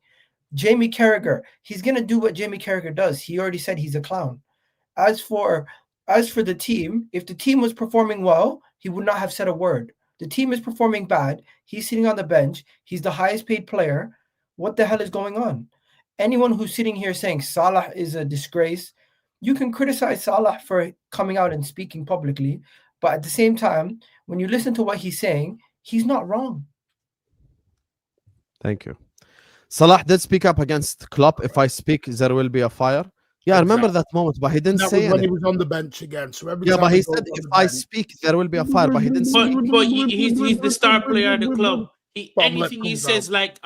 Jamie Carragher, he's gonna do what Jamie Carragher does. He already said he's a clown. As for the team, if the team was performing well, he would not have said a word. The team is performing bad. He's sitting on the bench. He's the highest paid player. What the hell is going on? Anyone who's sitting here saying Salah is a disgrace, you can criticize Salah for coming out and speaking publicly, but at the same time, when you listen to what he's saying, he's not wrong. Thank you. Salah did speak up against Klopp. If I speak, there will be a fire. Yeah, I remember that moment, but he didn't say That was when anything. he was on the bench again. So every Yeah, time but he goes said on if the I bench- speak, there will be a fire, but he didn't speak. But he's the star player of the club. Anything he comes says, out. like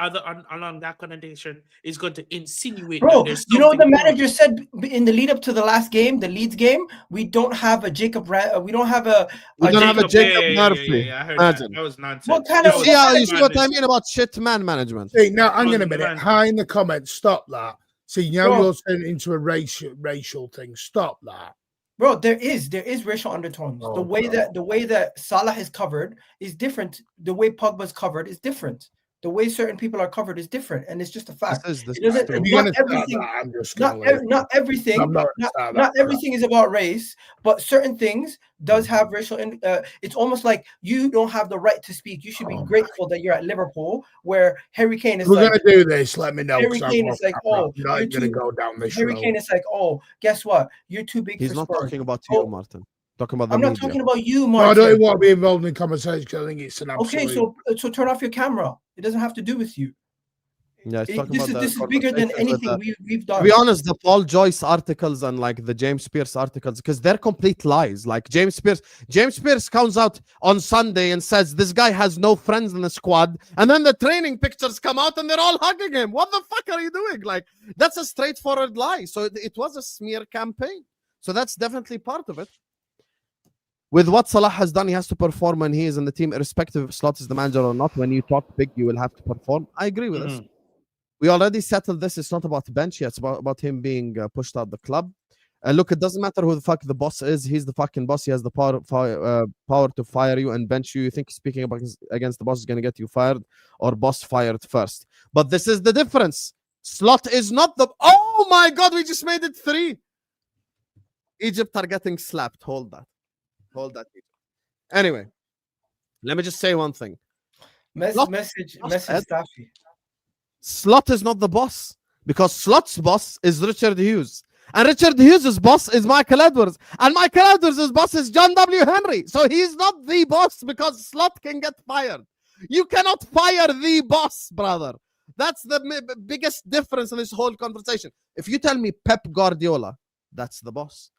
along that connotation, is going to insinuate Bro, that there's you know what the something wrong. manager said in the lead up to the last game, the Leeds game? We don't have a Jacob. We don't have a. We don't have a Jacob yeah, Murphy. Yeah, I heard Imagine. that. That was nonsense. What kind That of- was You see what I madness. mean about shit man management? See, now hang on a Man. minute. Hi in the comments. Stop that. See, now Bro. you're turning into a racial thing. Stop that. Bro, there is racial undertones. Oh, the way that Salah is covered is different. The way Pogba's covered is different. The way certain people are covered is different, and it's just a fact. This It is doesn't- true. If you're not gonna start everything. that, I'm just Not, gonna leave. not everything. I'm not gonna Not, start not that everything is about race, but certain things does have racial. It's almost like you don't have the right to speak. You should be grateful that you're at Liverpool, where Harry Kane is We're like. gonna do this. Let me know. Harry 'cause Kane I'm is like, not oh, gonna you're too- go down this Harry road. Kane is like, oh, guess what? You're too big He's for not Spurs. talking about you, Oh, Martin. Talking about the I'm not media. talking about you, No, I Martin. don't even want to be involved in conversation because I think it's an absolute. Okay, so turn off your camera. It doesn't have to do with you. Yeah, he's talking This about is bigger than anything we've done. To be honest, the Paul Joyce articles and like the James Pierce articles, because they're complete lies. Like James Pierce comes out on Sunday and says this guy has no friends in the squad, and then the training pictures come out and they're all hugging him. What the fuck are you doing? Like that's a straightforward lie. So it was a smear campaign. So that's definitely part of it. With what Salah has done, he has to perform when he is in the team, irrespective if Slot is the manager or not. When you talk big, you will have to perform. I agree with this. We already settled this. It's not about bench yet. It's about him being pushed out the club. Look, it doesn't matter who the fuck the boss is. He's the fucking boss. He has the power to fire you and bench you. You think speaking against the boss is going to get you fired or boss fired first. But this is the difference. Slot is not the... Oh my God, we just made it 3. Egypt are getting slapped. Hold that. Anyway, let me just say one thing. Message Staffy. Slot is not the boss. Because Slot's boss is Richard Hughes. And Richard Hughes' boss is Michael Edwards. And Michael Edwards' boss is John W. Henry. So he's not the boss because Slot can get fired. You cannot fire the boss, brother. That's the biggest difference in this whole conversation. If you tell me Pep Guardiola, that's the boss.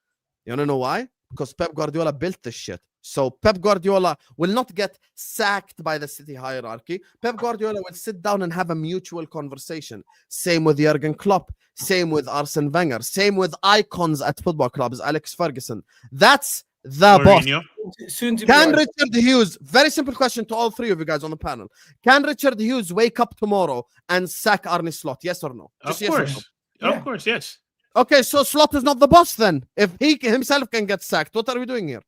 You want to know why? Because Pep Guardiola built this shit. So Pep Guardiola will not get sacked by the City hierarchy. Pep Guardiola will sit down and have a mutual conversation. Same with Jurgen Klopp. Same with Arsene Wenger. Same with icons at football clubs, Alex Ferguson. That's the Mourinho. boss. Can Richard Hughes, very simple question to all three of you guys on the panel. Can Richard Hughes wake up tomorrow and sack Arne Slot? Yes or no? Of Yes course. or no? Of course, yes. Okay, so Slot is not the boss then. If he himself can get sacked, what are we doing here?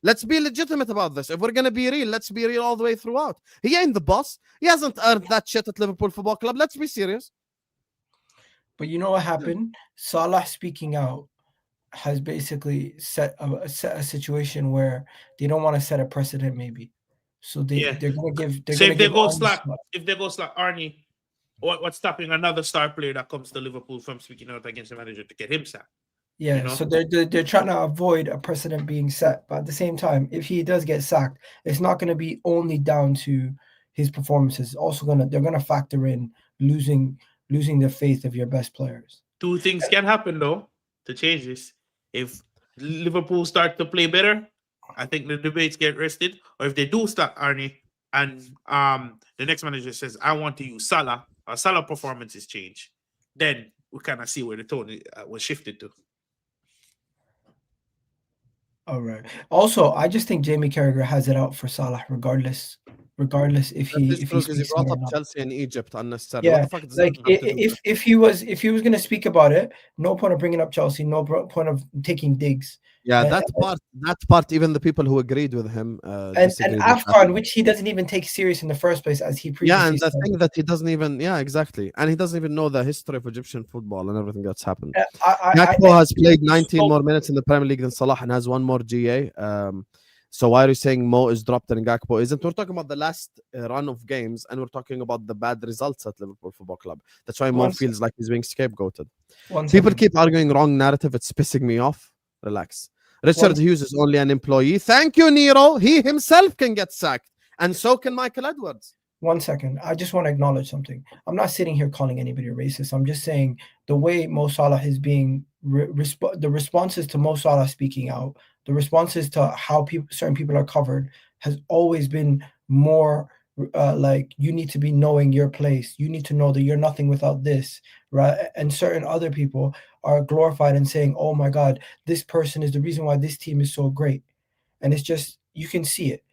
Let's be legitimate about this. If we're going to be real, let's be real all the way throughout. He ain't the boss. He hasn't earned that shit at Liverpool Football Club. Let's be serious. But you know what happened? Salah speaking out has basically set a situation where they don't want to set a precedent, maybe. So they're going to give. So if they go slack, Arnie, what's stopping another star player that comes to Liverpool from speaking out against the manager to get him sacked? Yeah, you know? so they're trying to avoid a precedent being set, but at the same time, if he does get sacked, it's not going to be only down to his performances. Also they're gonna factor in losing the faith of your best players. Two things can happen though to change this. If Liverpool start to play better, I think the debates get rested. Or if they do start Arnie and the next manager says, "I want to use Salah," or Salah performances change, then we kind of see where the tone was shifted to. All right. Also, I just think Jamie Carragher has it out for Salah, regardless if he brought up Chelsea and Egypt unnecessarily. Yeah, like if he was going to speak about it, no point of bringing up Chelsea, no point of taking digs. Yeah, that part, even the people who agreed with him, and AFCON, which he doesn't even take serious in the first place, as he previously yeah, and the thing that he doesn't even, exactly, and he doesn't even know the history of Egyptian football and everything that's happened. Gakpo has played 19 more minutes in the Premier League than Salah and has one more GA. So why are you saying Mo is dropped and Gakpo isn't? We're talking about the last run of games, and we're talking about the bad results at Liverpool Football Club. That's why Mo feels like he's being scapegoated. People keep arguing wrong narrative. It's pissing me off. Relax. Richard Hughes is only an employee. Thank you, Nero. He himself can get sacked, and so can Michael Edwards. 1 second. I just want to acknowledge something. I'm not sitting here calling anybody racist. I'm just saying the way Mo Salah is being the responses to Mo Salah speaking out, the responses to how certain people are covered has always been more like, you need to be knowing your place. You need to know that you're nothing without this, right? And certain other people are glorified and saying, "Oh my God, this person is the reason why this team is so great." And it's just, you can see it.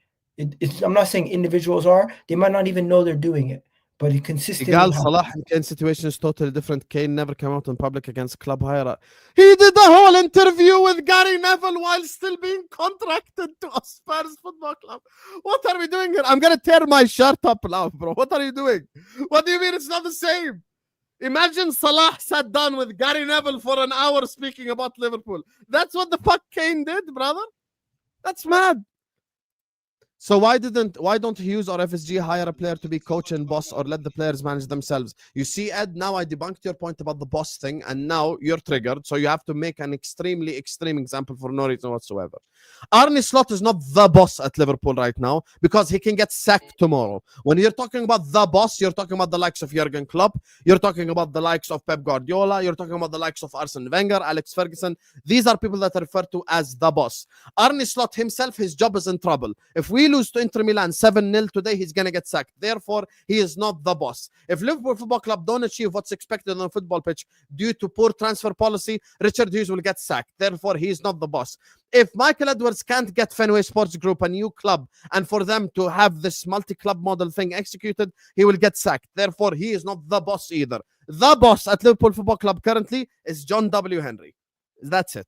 I'm not saying individuals they might not even know they're doing it, but it consistently happens. Salah and Kane's situation is totally different. Kane never came out in public against club hierarchy. He did the whole interview with Gary Neville while still being contracted to a Spurs Football Club. What are we doing here? I'm going to tear my shirt up now, bro. What are you doing? What do you mean it's not the same? Imagine Salah sat down with Gary Neville for an hour speaking about Liverpool. That's what the fuck Kane did, brother. That's mad. So why don't Hughes or FSG hire a player to be coach and boss, or let the players manage themselves? You see, Ed, now I debunked your point about the boss thing, and now you're triggered, so you have to make an extremely extreme example for no reason whatsoever. Arne Slot is not the boss at Liverpool right now because he can get sacked tomorrow. When you're talking about the boss, you're talking about the likes of Jurgen Klopp, you're talking about the likes of Pep Guardiola, you're talking about the likes of Arsene Wenger, Alex Ferguson. These are people that are referred to as the boss. Arne Slot himself, his job is in trouble. If we lose to Inter Milan 7-0 today, he's going to get sacked. Therefore, he is not the boss. If Liverpool Football Club don't achieve what's expected on a football pitch due to poor transfer policy, Richard Hughes will get sacked. Therefore, he is not the boss. If Michael Edwards can't get Fenway Sports Group a new club, and for them to have this multi-club model thing executed, he will get sacked. Therefore, he is not the boss either. The boss at Liverpool Football Club currently is John W. Henry. That's it.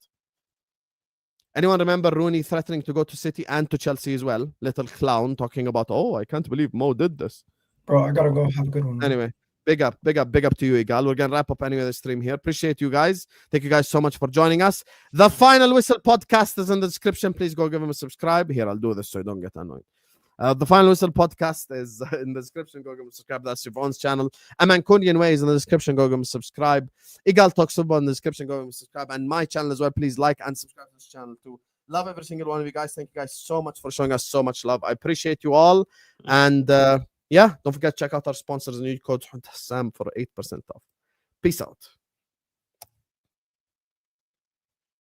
Anyone remember Rooney threatening to go to City and to Chelsea as well? Little clown talking about, "Oh, I can't believe Mo did this." Bro, I gotta go. Have a good one. Anyway, big up to you, Igal. We're gonna wrap up anyway the stream here. Appreciate you guys. Thank you guys so much for joining us. The Final Whistle podcast is in the description. Please go give him a subscribe. Here, I'll do this so you don't get annoyed. The Final Whistle podcast is in the description. Go and subscribe. That's Javon's channel. Aman Kunyan Way is in the description. Go and subscribe. Igal Talks Football in the description. Go and subscribe. And my channel as well. Please like and subscribe to this channel too. Love every single one of you guys. Thank you guys so much for showing us so much love. I appreciate you all. And yeah, don't forget to check out our sponsors and use code Husam for 8% off. Peace out.